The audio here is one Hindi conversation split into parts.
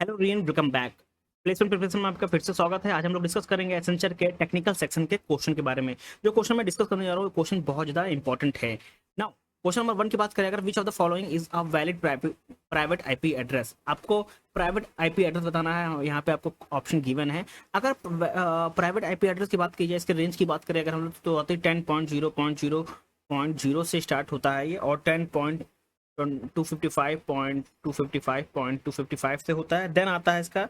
Hello rayon, welcome back. Placement preparation में आपका फिर से स्वागत है। आज हम लोग डिस्कस करेंगे एसेंचर के टेक्निकल सेक्शन के क्वेश्चन के बारे में। जो क्वेश्चन मैं डिस्कस करने जा रहा हूँ वो क्वेश्चन बहुत ज़्यादा इंपॉर्टेंट है। नाउ क्वेश्चन नंबर 1 की बात करें, अगर विच of the following is a valid private IP address. आपको प्राइवेट आईपी एड्रेस बताना है। यहाँ पे आपको ऑप्शन गिवन है। अगर प्राइवेट आईपी एड्रेस की बात की जाए, इसके रेंज की बात करें अगर हम लोग, तो आती 10.0.0.0 से स्टार्ट होता है ये, और 255.255.255 से होता है। देन आता है इसका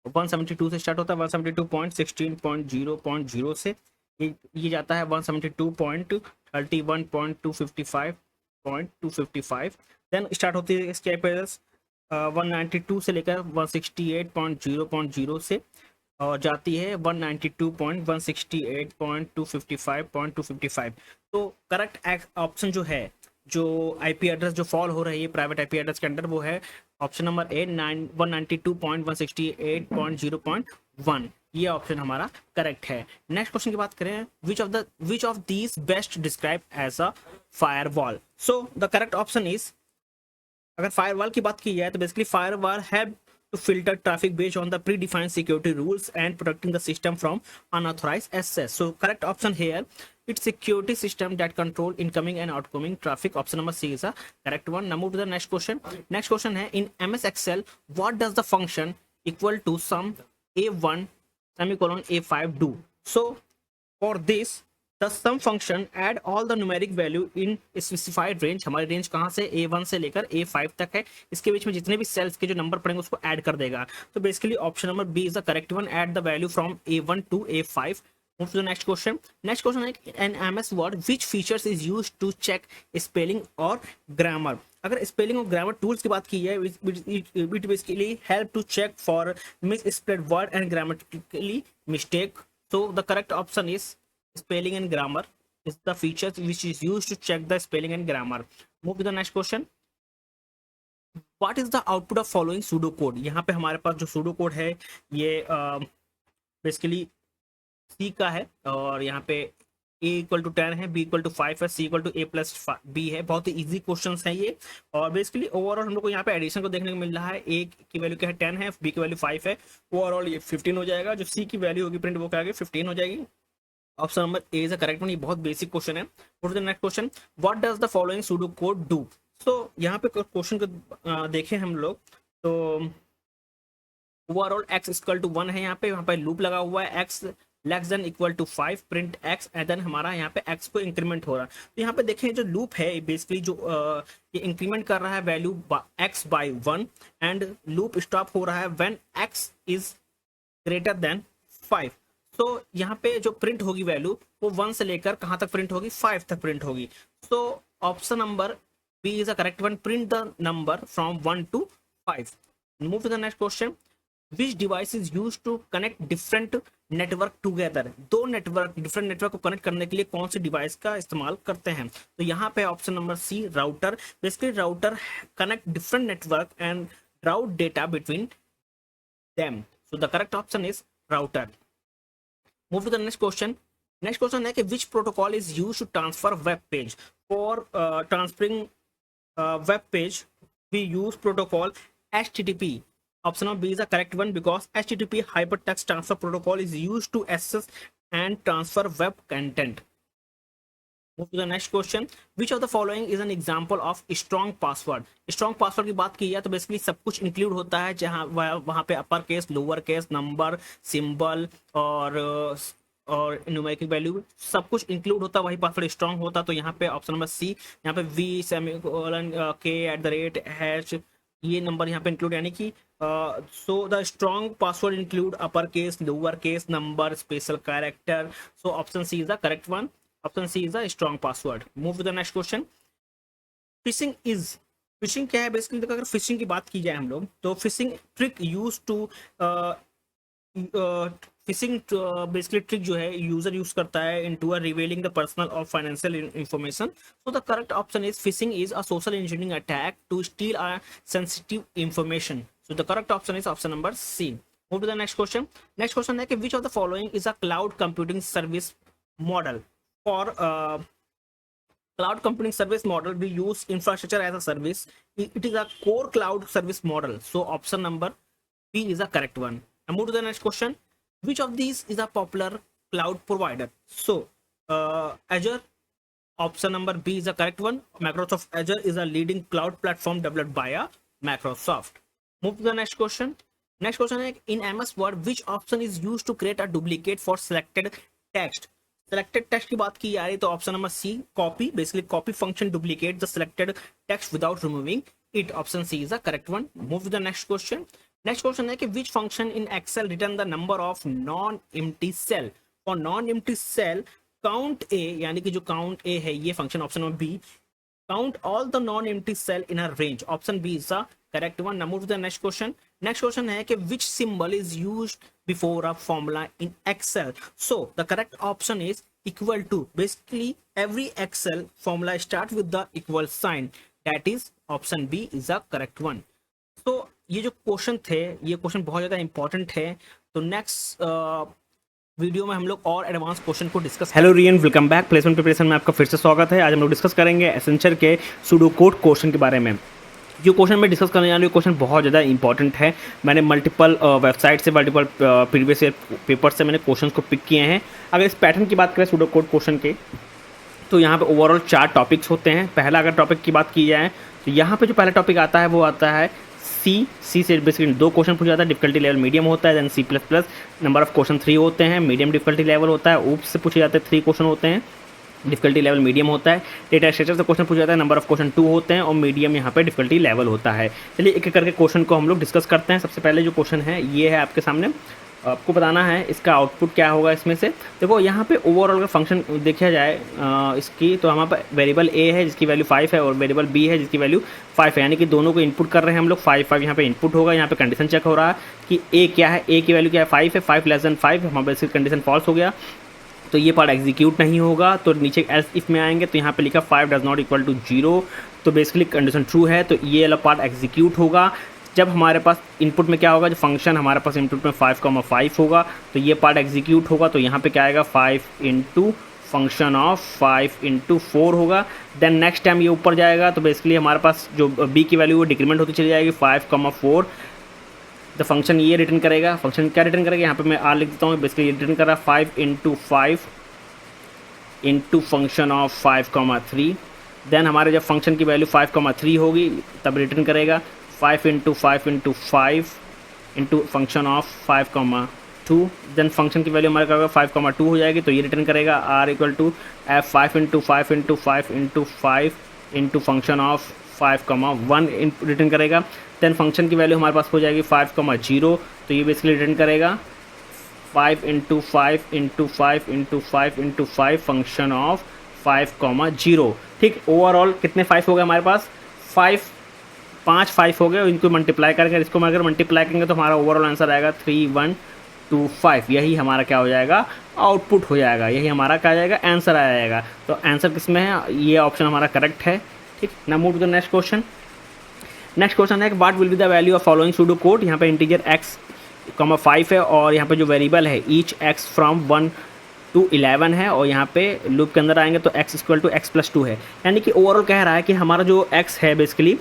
172 से स्टार्ट होता है, 172.16.0.0 से ये जाता है 172.31.255.255। देन स्टार्ट होती है इसकी आईपीएस 192 से लेकर 168.0.0 से, और जाती है 192.168.255.255। तो करेक्ट ऑप्शन जो है, जो आईपी एड्रेस जो फॉल हो रही है प्राइवेट आईपी एड्रेस के अंडर, वो है ऑप्शन नंबर ए 192.168.0.1। ये ऑप्शन हमारा करेक्ट है। नेक्स्ट क्वेश्चन की बात करें, which of these best describe as a firewall. So the correct option is, अगर फायरवॉल की बात की जाए तो बेसिकली फायरवॉल है to filter traffic based on the predefined security rules and protecting the system from unauthorized access. So correct option here, it's security system that control incoming and outgoing traffic. Option number C is a correct one. Now move to the next question. Next question है, in MS Excel what does the function equal to sum A1 semicolon A5 do? So for this the sum function add all the numeric value in specified range। हमारी रेंज कहाँ से A1 से लेकर A5 तक है, इसके बीच में जितने भी सेल्स के जो नंबर पड़ेंगे उसको ऐड कर देगा। तो basically option number B is the correct one, add the value from A1 to A5। Move to the next question. Next question है, an MS Word which features is used to check spelling और grammar। अगर स्पेलिंग और ग्रामर टूल्स की बात की जाए, it basically help to check for misspelled word and grammatically mistake. So the correct option is spelling and grammar is the features which is used to check the spelling and grammar. Move to the next question. What is the output of following pseudo code? यहाँ पे हमारे पास जो pseudo code है ये बेसिकली C का है, और यहाँ पे A इक्वल टू 10 है, B इक्वल टू 5 है, C equal to A plus B है। बहुत ही इजी क्वेश्चन है ये, और बेसिकली ओवरऑल हम लोग को यहाँ पे एडिशन को देखने को मिल रहा है। A की वैल्यू क्या है 10 है, B की वैल्यू 5 है, ओवरऑल ये 15 हो जाएगा। जो C की वैल्यू होगी प्रिंट वो क्या आएगी 15 हो जाएगी। Option number A is the correct one. ये बहुत बेसिक क्वेश्चन है। Go to the next question, what does the following pseudo code do. So यहाँ पे क्वेश्चन को देखें हम लोग, तो ओवरऑल x इक्वल टू 1 है, यहाँ पे लूप लगा हुआ है, x less than equal to 5 print x, and then हमारा यहाँ पे x को इंक्रीमेंट हो रहा है। तो यहाँ पे देखें जो लूप है बेसिकली जो ये इंक्रीमेंट कर रहा है value x by 1, and loop stop हो रहा है when x is greater than 5। तो यहाँ पे जो प्रिंट होगी वैल्यू वो 1 से लेकर कहाँ तक प्रिंट होगी 5 तक प्रिंट होगी। So option number B is the correct one, print the number from 1 to 5। Move to the next question, which device is use to connect different network together. दो नेटवर्क डिफरेंट नेटवर्क को कनेक्ट करने के लिए कौन सी डिवाइस का इस्तेमाल करते हैं। तो यहाँ पे option number C, router. Basically router connect different network and route data between them. So the correct option is router. Move to the next question. Next question है कि which protocol is used to transfer web page? For transferring web page, we use protocol HTTP. Option of B is the correct one because HTTP hypertext transfer protocol is used to access and transfer web content. Move to the next question. Which of the following is an example of strong password? Strong password की बात की जाए तो बेसिकली सब कुछ इंक्लूड होता है, जहाँ वहाँ पे अपर case, lower case, number, symbol और न्यूमेरिकल वैल्यू सब कुछ इंक्लूड होता है, वही पासवर्ड स्ट्रॉन्ग होता। तो यहाँ पे ऑप्शन नंबर सी, यहाँ पे वी सेमीकोलन के @ ये नंबर यहाँ पे इंक्लूड, यानी कि so the strong password include upper case, lower case, number, special character. So option C is the correct one. Option C is a strong password. Move to the next question, phishing क्या है। बेसिकली अगर फिशिंग की बात की जाए हम लोग, तो phishing trick use to phishing basically trick जो है यूजर यूज करता है इनटू रिवीलिंग द पर्सनल और financial information. So the correct option is phishing is a social engineering attack to steal a sensitive information. So the correct option is option number C. Move to the next question. Next question है कि which of the following is a cloud computing service model. For cloud computing service model, we use infrastructure as a service. It is a core cloud service model. So option number B is the correct one. Now move to the next question. Which of these is a popular cloud provider? So Azure, option number B is the correct one. Microsoft Azure is a leading cloud platform developed by Microsoft. Move to the next question. Next question is, in MS Word which option is used to create a duplicate for selected text? Selected text की बात की जा रही तो option number C copy, basically copy function duplicate the selected text without removing it. Option C is the correct one. Move to the next question. Next question है कि which function in Excel return the number of non empty cell. For non empty cell count A, यानी कि जो काउंट ए है ये function option number B, count all the non-empty cell in a range. Option B is the correct one. Now move to the next question. Next question है कि which symbol is used before a formula in Excel? So the correct option is equal to. Basically every Excel formula start with the equal sign. That is option B is the correct one. So ये जो क्वेश्चन थे ये क्वेश्चन बहुत ज़्यादा इंपॉर्टेंट है. तो नेक्स्ट वीडियो में हम लोग और एडवांस क्वेश्चन को discuss. Hello rayon, welcome back. Placement preparation में आपका फिर से स्वागत है. आज हम लोग डिस्कस करेंगे एसेंशियल के सूडो कोड क्वेश्चन के बारे में. जो क्वेश्चन में डिस्कस करने जा रही हूँ क्वेश्चन बहुत ज़्यादा इंपॉर्टेंट है. मैंने मल्टीपल वेबसाइट से, मल्टीपल प्रीवियस ईयर पेपर से मैंने क्वेश्चन को पिक किए हैं. अगर इस पैटर्न की बात करें सूडो कोड क्वेश्चन के, तो यहाँ पे ओवरऑल 4 टॉपिक्स होते हैं. पहला अगर टॉपिक की बात की जाए तो यहाँ पे जो पहला टॉपिक आता है वो आता है सी से बेसिकली 2 क्वेश्चन पूछा जाता है. डिफिकल्टी लेवल मीडियम होता है. Then C++ number of question 3 होते हैं, मीडियम डिफिकल्टी लेवल होता है. ऊप्स से पूछे जाते हैं 3 क्वेश्चन होते हैं, डिफिकल्टी लेवल मीडियम होता है. डेटा स्ट्रक्चर से क्वेश्चन पूछा जाता है, नंबर ऑफ क्वेश्चन 2 होते हैं और मीडियम यहाँ पे डिफिकल्टी लेवल होता है. चलिए एक एक करके क्वेश्चन को हम लोग डिस्कस करते हैं. सबसे पहले जो क्वेश्चन है ये है आपके सामने. आपको बताना है इसका आउटपुट क्या होगा इसमें से. देखो यहाँ पे ओवरऑल अगर फंक्शन देखा जाए इसकी, तो हमारे पास वेरिएबल ए है जिसकी वैल्यू 5 है और वेरिएबल बी है जिसकी वैल्यू 5 है. यानी कि दोनों को इनपुट कर रहे हैं हम लोग. 5 यहाँ पे इनपुट होगा. यहाँ पे कंडीशन चेक हो रहा है कि ए क्या है. ए की वैल्यू क्या है 5 है. 5 लेस देन 5 हमारे पास कंडीशन फॉल्स हो गया तो ये पार्ट एग्जीक्यूट नहीं होगा. तो नीचे एल्स इफ में आएंगे तो यहाँ पे लिखा 5 डज नॉट इक्वल टू 0, तो बेसिकली कंडीशन ट्रू है तो ये वाला पार्ट एग्जीक्यूट होगा. जब हमारे पास इनपुट में क्या होगा, जो फंक्शन हमारे पास इनपुट में 5,5 होगा तो ये पार्ट एग्जीक्यूट होगा. तो यहाँ पे क्या आएगा 5 इंटू फंक्शन ऑफ 5 इंटू 4 होगा. देन नेक्स्ट टाइम ये ऊपर जाएगा तो बेसिकली हमारे पास जो बी की वैल्यू वो डिक्रीमेंट होती चली जाएगी 5,4. द फंक्शन ये रिटर्न करेगा. फंक्शन क्या रिटर्न करेगा यहाँ पे मैं आर लिख देता हूँ. बेसिकली ये रिटर्न कर रहा है 5 into 5 into function of 5,3. Then हमारे जब फंक्शन की वैल्यू 5,3 होगी तब रिटर्न करेगा 5 into 5 into 5 into function of 5,2. Then function की वैल्यू हमारे क्या होगा 5,2 हो जाएगी तो ये रिटर्न करेगा R equal to F 5 into 5 into 5 into 5 into function of 5,1 return करेगा. देन फंक्शन की वैल्यू हमारे पास हो जाएगी 5,0 तो ये बेसिकली रिटर्न करेगा 5 into 5 into 5 into 5 into 5 function of 5,0. ठीक, ओवरऑल कितने 5 हो गए हमारे पास 5 5 हो गए. इनको मल्टीप्लाई करके इसको अगर मल्टीप्लाई करेंगे तो हमारा ओवरऑल आंसर आएगा 3,125. यही हमारा क्या हो जाएगा आउटपुट हो जाएगा. यही हमारा क्या आ जाएगा आंसर आ जाएगा. तो आंसर किस में है, ये ऑप्शन हमारा करेक्ट है. ठीक, now move to the next question. Next question है what will be the value of following pseudo code. यहाँ पे इंटीजर x, 5 है और यहाँ पे जो वेरिएबल है ईच x फ्रॉम 1 to 11 है और यहाँ पे लूप के अंदर आएंगे तो x इक्वल टू x+2 है. यानी कि ओवरऑल कह रहा है कि हमारा जो x है बेसिकली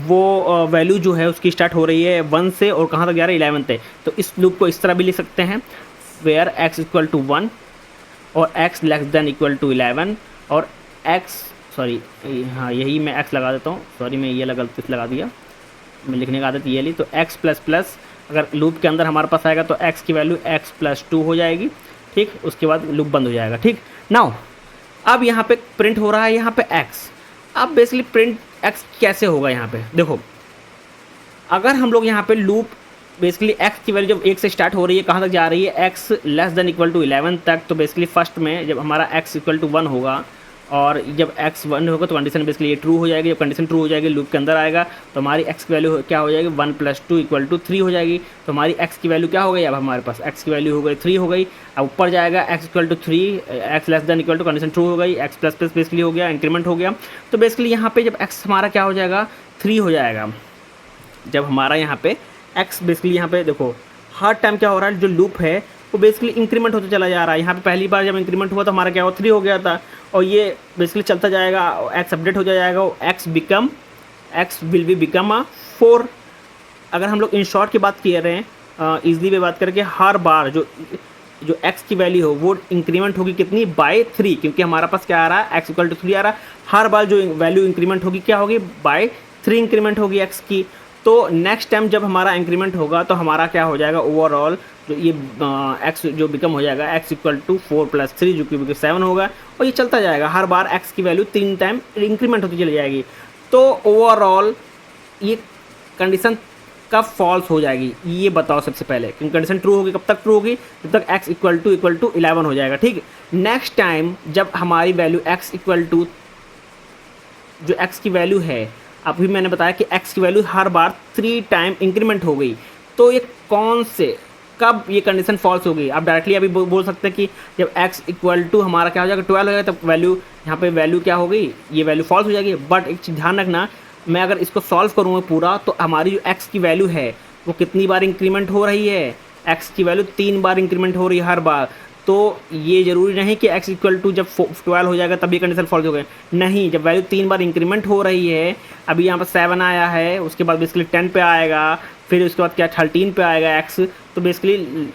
वो वैल्यू जो है उसकी स्टार्ट हो रही है 1 से और कहाँ तक जा रहा है 11 तक. तो इस लूप को इस तरह भी लिख सकते हैं वेयर x इक्वल टू 1 और x less than equal to 11 और x, सॉरी हाँ यही मैं x लगा देता हूँ. सॉरी मैं ये गलती से लगा दिया, मैं लिखने की आदत ये ली. तो x++ अगर लूप के अंदर हमारे पास आएगा तो x की वैल्यू x+2 हो जाएगी. ठीक, उसके बाद लूप बंद हो जाएगा. ठीक, नाउ अब यहाँ पे प्रिंट हो रहा है यहाँ पे x. अब बेसिकली प्रिंट x कैसे होगा यहाँ पे देखो. अगर हम लोग यहाँ पे लूप बेसिकली x की वैल्यू जब 1 से स्टार्ट हो रही है कहाँ तक जा रही है x less than equal to 11 तक, तो बेसिकली फर्स्ट में जब हमारा x इक्वल टू 1 होगा और जब x 1 होगा तो कंडीशन बेसिकली ये ट्रू हो जाएगी. जब कंडीशन ट्रू हो जाएगी लूप के अंदर आएगा तो हमारी x की वैल्यू क्या हो जाएगी 1+2 इक्वल टू 3 हो जाएगी. तो हमारी x की वैल्यू क्या हो गई, अब हमारे पास x की वैल्यू हो गई 3 हो गई. अब ऊपर जाएगा x equal to 3, x less than equal to condition true हो गई, x++ बेसिकली हो गया, इंक्रीमेंट हो गया. तो बेसिकली यहाँ पे जब x हमारा क्या हो जाएगा 3 हो जाएगा. जब हमारा यहाँ पे x बेसिकली यहाँ पे देखो हर टाइम क्या हो रहा है, जो लूप है वो बेसिकली इंक्रीमेंट होते चला जा रहा है. यहाँ पे पहली बार जब इंक्रीमेंट हुआ तो हमारा क्या हुआ 3 हो गया था और ये बेसिकली चलता जाएगा, x अपडेट हो जाएगा, x विल बी बिकम 4. अगर हम लोग इन शॉर्ट की बात कर रहे हैं ईजिली पे बात करके हर बार जो जो x की वैल्यू हो वो इंक्रीमेंट होगी कितनी बाय 3, क्योंकि हमारा पास क्या आ रहा है x इक्वल टू 3 आ रहा है। हर बार जो वैल्यू इंक्रीमेंट होगी क्या होगी बाय 3 इंक्रीमेंट होगी x की। तो नेक्स्ट टाइम जब हमारा इंक्रीमेंट होगा तो हमारा क्या हो जाएगा ओवरऑल जो ये x जो बिकम हो जाएगा x इक्वल टू 4 प्लस 3 जो कि 7 होगा, और ये चलता जाएगा हर बार x की वैल्यू 3 टाइम इंक्रीमेंट होती चली जाएगी। तो ओवरऑल ये कंडीशन कब फॉल्स हो जाएगी ये बताओ सबसे पहले, क्योंकि कंडीशन ट्रू होगी कब तक ट्रू होगी जब तक x इक्वल टू 11 हो जाएगा। ठीक, नेक्स्ट टाइम जब हमारी वैल्यू x इक्वल टू जो x की वैल्यू है, अभी मैंने बताया कि x की वैल्यू हर बार 3 टाइम इंक्रीमेंट हो गई, तो ये कौन से कब ये कंडीशन फॉल्स हो गई। आप डायरेक्टली अभी बोल सकते हैं कि जब x इक्वल टू हमारा क्या हो जाएगा 12 हो जाएगा, तब वैल्यू यहाँ पे वैल्यू क्या हो गई, ये वैल्यू फॉल्स हो जाएगी। बट एक चीज़ ध्यान रखना, मैं अगर इसको सॉल्व करूँगा पूरा तो हमारी जो x की वैल्यू है वो कितनी बार इंक्रीमेंट हो रही है, x की वैल्यू 3 बार इंक्रीमेंट हो रही है हर बार। तो ये ज़रूरी नहीं कि x इक्वल टू जब 12 हो जाएगा तभी कंडीशन फॉल्स हो गए, नहीं, जब वैल्यू 3 बार इंक्रीमेंट हो रही है, अभी यहाँ पर 7 आया है, उसके बाद बेसिकली 10 पे आएगा, फिर उसके बाद क्या 13 पे आएगा x, तो बेसिकली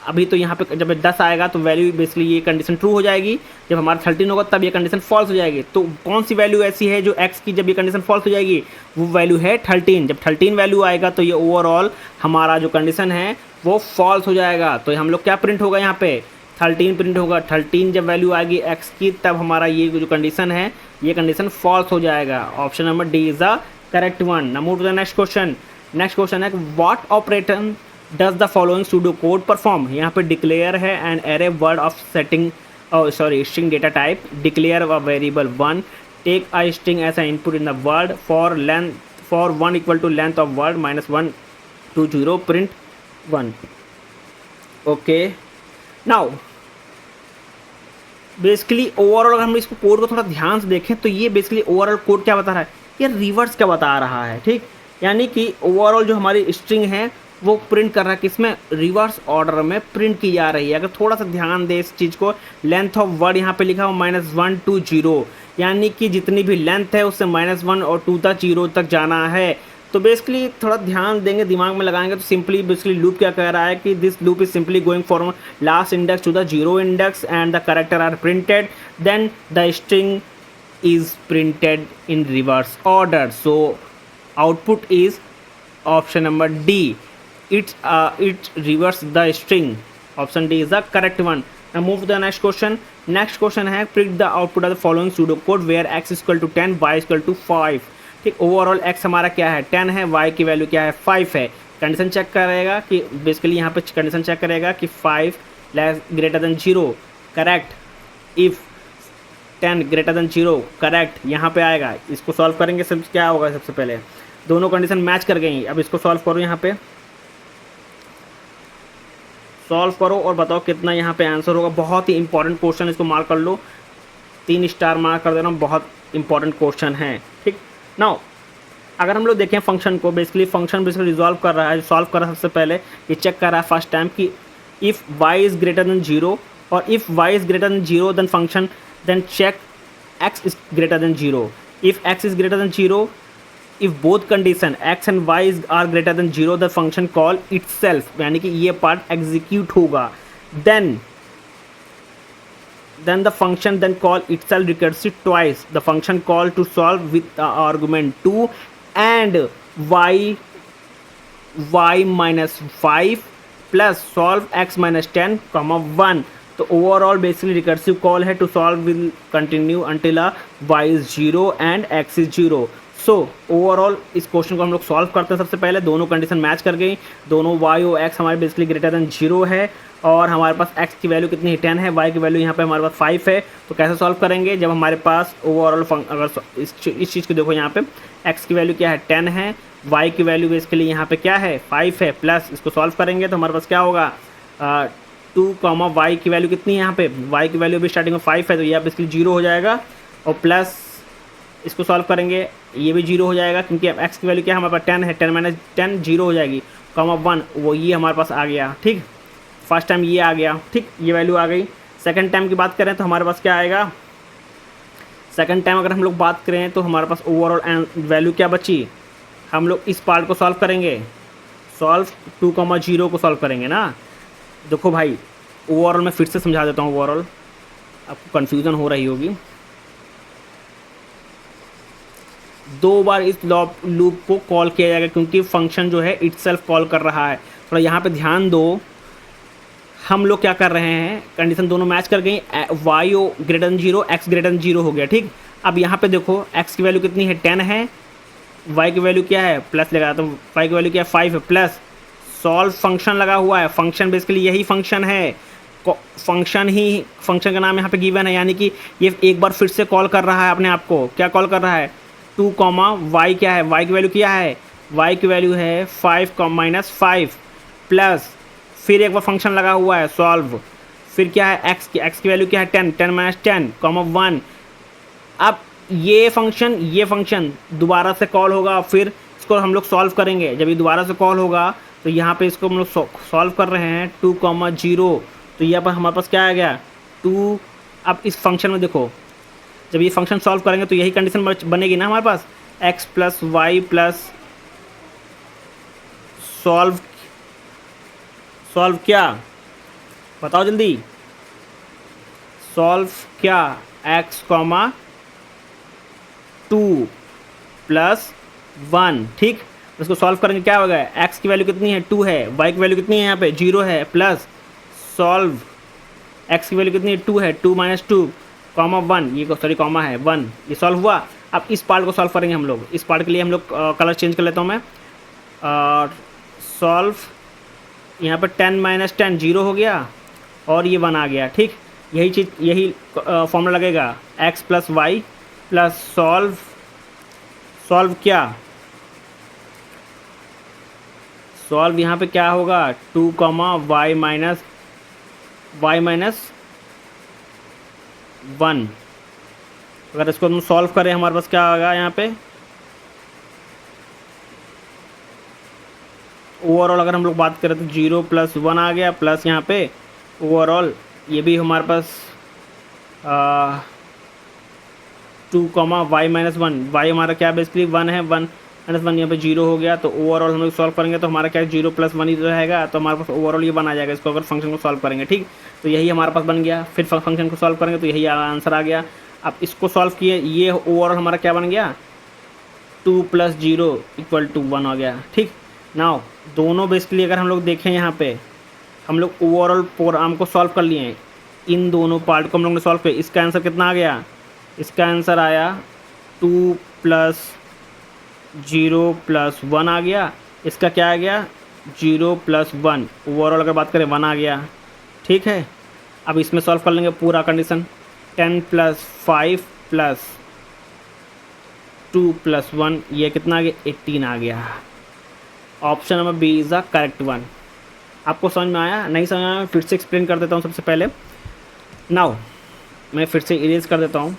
अभी तो यहाँ पे जब 10 आएगा तो वैल्यू बेसिकली ये कंडीशन ट्रू हो जाएगी, जब हमारा 13 होगा तब ये कंडीशन फॉल्स हो जाएगी। तो कौन सी वैल्यू ऐसी है जो x की जब ये कंडीशन फॉल्स हो जाएगी, वो वैल्यू है 13। जब 13 वैल्यू आएगा तो ये ओवरऑल हमारा जो कंडीशन है वो फॉल्स हो जाएगा। तो हम लोग क्या प्रिंट होगा यहाँ पे 13 प्रिंट होगा। 13 जब वैल्यू आएगी x की तब हमारा ये जो कंडीशन है ये कंडीशन फॉल्स हो जाएगा। Option number D is the correct one. Now move to the next question. Next question है what operator does the following pseudo code perform. यहाँ पे डिक्लेयर है an array word of setting string data type, declare a variable 1, take a string as a input in the word for 1 equal to length of word -1 to 0 print 1। Okay, now basically overall अगर हम इसको कोड को थोड़ा ध्यान से देखें तो ये बेसिकली ओवरऑल कोड क्या बता रहा है, ये रिवर्स क्या बता रहा है। ठीक, यानी कि ओवरऑल जो हमारी स्ट्रिंग है वो प्रिंट कर रहा है किसमें, रिवर्स ऑर्डर में प्रिंट की जा रही है। अगर थोड़ा सा ध्यान दे इस चीज़ को, लेंथ ऑफ वर्ड यहाँ पे लिखा हो -1 to 0, यानी कि जितनी भी लेंथ है उससे -1 और 2 तक 0 तक जाना है। तो बेसिकली थोड़ा ध्यान देंगे, दिमाग में लगाएंगे तो सिंपली बेसिकली लूप क्या कह रहा है कि this loop is simply going from last index to the 0 index and the character are printed, then the string is printed in reverse order. So output is option number D. It reverse the string. Option D is the correct one. Now move to the next question. Next question है print the output of the following pseudocode where x is equal to 10, y is equal to 5. ठीक, ओवरऑल x हमारा क्या है 10 है, y की वैल्यू क्या है 5 है। कंडीशन चेक करेगा कि बेसिकली यहाँ पे कंडीशन चेक करेगा कि 5 greater than 0, correct. If 10 greater than 0, correct, यहाँ पे आएगा। इसको सॉल्व करेंगे, सब क्या होगा, सबसे पहले दोनों कंडीशन मैच कर गई। अब इसको सॉल्व करो, यहाँ पे सॉल्व करो और बताओ कितना यहाँ पे आंसर होगा। बहुत ही इंपॉर्टेंट क्वेश्चन, इसको मार्क कर लो, 3 स्टार मार्क कर दे रहा हूँ, बहुत इंपॉर्टेंट क्वेश्चन है। ठीक, नाउ अगर हम लोग देखें फंक्शन को, बेसिकली फंक्शन बेसिकली रिजॉल्व कर रहा है, सॉल्व कर रहा है, सबसे पहले ये चेक कर रहा है फर्स्ट टाइम कि if y is greater than 0 और if y is greater than 0 then function then check x is greater than 0. If x is greater than 0, if both condition x and y are greater than 0, the function call itself, यानी कि ये part execute होगा, then the function then call itself recursive twice. The function call to solve with the argument 2 and y minus 5 plus solve x minus 10 comma 1. तो ओवरऑल बेसिकली रिकर्सिव कॉल है to solve will continue until y is 0 and x is 0। So overall इस क्वेश्चन को हम लोग सॉल्व करते हैं। सबसे पहले दोनों कंडीशन मैच कर गई, दोनों y और x हमारे बेसिकली ग्रेटर देन 0 है और हमारे पास x की वैल्यू कितनी है 10 है, y की वैल्यू यहाँ पे हमारे पास 5 है। तो कैसे सॉल्व करेंगे, जब हमारे पास ओवरऑल अगर इस चीज़ को देखो, यहाँ पे x की वैल्यू क्या है 10 है, y की वैल्यू बेसिकली यहाँ पे क्या है 5 है, प्लस इसको सॉल्व करेंगे तो हमारे पास क्या होगा 2 कॉमा y की वैल्यू कितनी है, यहाँ पे y की वैल्यू भी स्टार्टिंग में 5 है तो ये बेसिकली 0 हो जाएगा, और प्लस इसको सॉल्व करेंगे ये भी 0 हो जाएगा क्योंकि अब x की वैल्यू क्या है हमारे पास 10 है, 10 माइनस 10 0 हो जाएगी, कॉमा 1 वो ये हमारे पास आ गया। ठीक, फर्स्ट टाइम ये आ गया, ठीक, ये वैल्यू आ गई। सेकंड टाइम की बात करें तो हमारे पास क्या आएगा, सेकंड टाइम अगर हम लोग बात करें तो हमारे पास ओवरऑल वैल्यू क्या बची, हम लोग इस पार्ट को सॉल्व करेंगे। सॉल्व 2,0 को सॉल्व करेंगे ना। देखो भाई ओवरऑल मैं फिर से समझा देता हूँ, ओवरऑल आपको कन्फ्यूज़न हो रही होगी। 2 बार इस लूप को कॉल किया जाएगा क्योंकि फंक्शन जो है इटसेल्फ कॉल कर रहा है। थोड़ा यहाँ पे ध्यान दो, हम लोग क्या कर रहे हैं, कंडीशन दोनों मैच कर गई, Y greater than 0 X greater than 0 हो गया, ठीक। अब यहाँ पे देखो एक्स की वैल्यू कितनी है 10 है, वाई की वैल्यू क्या है प्लस लगा, तो वाई की वैल्यू क्या है 5 है, प्लस सॉल्व फंक्शन लगा हुआ है। फंक्शन बेसिकली यही फंक्शन है, फंक्शन का नाम यहाँ पे गिवन है, यानी कि ये एक बार फिर से कॉल कर रहा है अपने आप को। क्या कॉल कर रहा है 2 वाई क्या है, वाई की वैल्यू क्या है, वाई की वैल्यू है 5 -5 प्लस फिर एक बार फंक्शन लगा हुआ है सॉल्व, फिर क्या है एक्स की वैल्यू क्या है 10 10 -10 1। अब ये फंक्शन दोबारा से कॉल होगा, फिर इसको हम लोग सॉल्व करेंगे। जब ये दोबारा से कॉल होगा तो यहाँ पे इसको हम लोग सॉल्व कर रहे हैं 2,0, तो यहाँ पर हमारे पास क्या आ गया 2। अब इस फंक्शन में देखो जब ये फंक्शन सॉल्व करेंगे तो यही कंडीशन बनेगी ना हमारे पास, x plus Y plus solve क्या, बताओ जल्दी, सॉल्व क्या x, 2 + 1, ठीक। इसको सॉल्व करेंगे क्या होगा, x की वैल्यू कितनी है 2 है, y की वैल्यू कितनी है यहाँ पे 0 है, प्लस सॉल्व x की वैल्यू कितनी है 2 है, 2 - 2 1, ये सॉरी कॉमा है 1, ये सॉल्व हुआ। अब इस पार्ट को सॉल्व करेंगे हम लोग। इस पार्ट के लिए हम लोग कलर चेंज कर लेता हूँ मैं, और सॉल्व यहाँ पर 10 - 10 0 हो गया और ये 1 आ गया, ठीक। यही चीज़ यही फॉर्मूला लगेगा x plus Y plus solve क्या, सॉल्व यहाँ पे क्या होगा 2 y माइनस 1। अगर इसको हम सॉल्व करें हमारे पास क्या आएगा यहाँ पे, ओवरऑल अगर हम लोग बात करें तो 0 + 1 आ गया, प्लस यहाँ पे ओवरऑल ये भी हमारे पास 2 y - 1, y हमारा क्या बेसिकली 1 है, 1 - 1 यहाँ पे 0 हो गया। तो ओवरऑल हम लोग सॉल्व करेंगे तो हमारा क्या 0 + 1 ही तो रहेगा, तो हमारे पास ओवरऑल ये 1 आ जाएगा इसको अगर फंक्शन को सॉल्व करेंगे, ठीक। तो यही हमारे पास बन गया। फिर फंक्शन को सॉल्व करेंगे तो यही आंसर आ गया। अब इसको सॉल्व किए, ये ओवरऑल हमारा क्या बन गया 2 + 0 = 1 आ गया, ठीक। नाउ दोनों बेसिकली अगर हम लोग देखें यहाँ पे हम लोग ओवरऑल प्रोग्राम को सॉल्व कर लिए हैं, इन दोनों पार्ट को हम लोग ने सॉल्व किया। इसका आंसर कितना आ गया, इसका आंसर आया 2 + 0 + 1 आ गया। इसका क्या आ गया 0 + 1, ओवरऑल अगर बात करें 1 आ गया, ठीक है। अब इसमें सॉल्व कर लेंगे पूरा कंडीशन, 10 + 5 + 2 + 1, ये कितना आ गया 18 आ गया। Option number B is the correct one. आपको समझ में आया, नहीं समझ में आया, फिर से एक्सप्लेन कर देता हूँ। सबसे पहले नाउ मैं फिर से इरेज कर देता हूँ।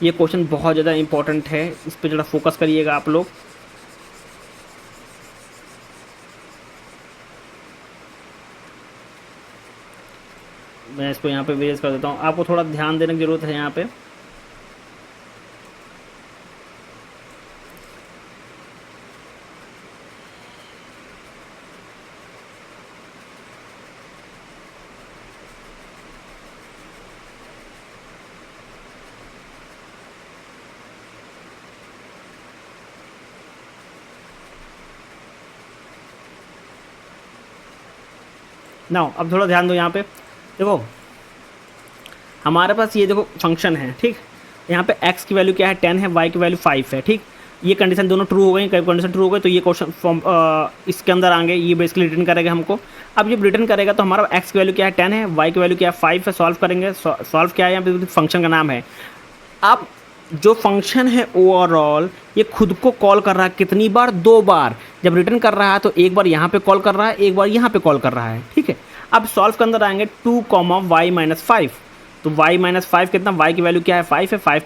ये क्वेश्चन बहुत ज़्यादा इंपॉर्टेंट है, इस पर ज़रा फोकस करिएगा आप लोग। मैं इसको यहाँ पे इरेज कर देता हूँ, आपको थोड़ा ध्यान देने की ज़रूरत है यहाँ पे। नाउ अब थोड़ा ध्यान दो यहाँ पे, देखो हमारे पास ये देखो फंक्शन है, ठीक। यहाँ पे x की वैल्यू क्या है 10 है, y की वैल्यू 5 है, ठीक। ये कंडीशन दोनों ट्रू हो गई, कई कंडीशन ट्रू हो गई तो ये क्वेश्चन फॉर्म इसके अंदर आएंगे, ये बेसिकली रिटर्न करेगा हमको। अब जब रिटर्न करेगा तो हमारा x की वैल्यू क्या है 10 है, y की वैल्यू क्या है 5 है, सॉल्व करेंगे। सॉल्व क्या है यहाँ पे फंक्शन का नाम है। अब जो फंक्शन है ओवरऑल ये खुद को कॉल कर रहा है कितनी बार, 2 बार। जब रिटर्न कर रहा है तो एक बार यहाँ पे कॉल कर रहा है, एक बार यहाँ पे कॉल कर रहा है, ठीक है। अब सॉल्व के अंदर आएंगे 2 y - 5, तो y - 5 कितना, y की वैल्यू क्या है 5 है, 5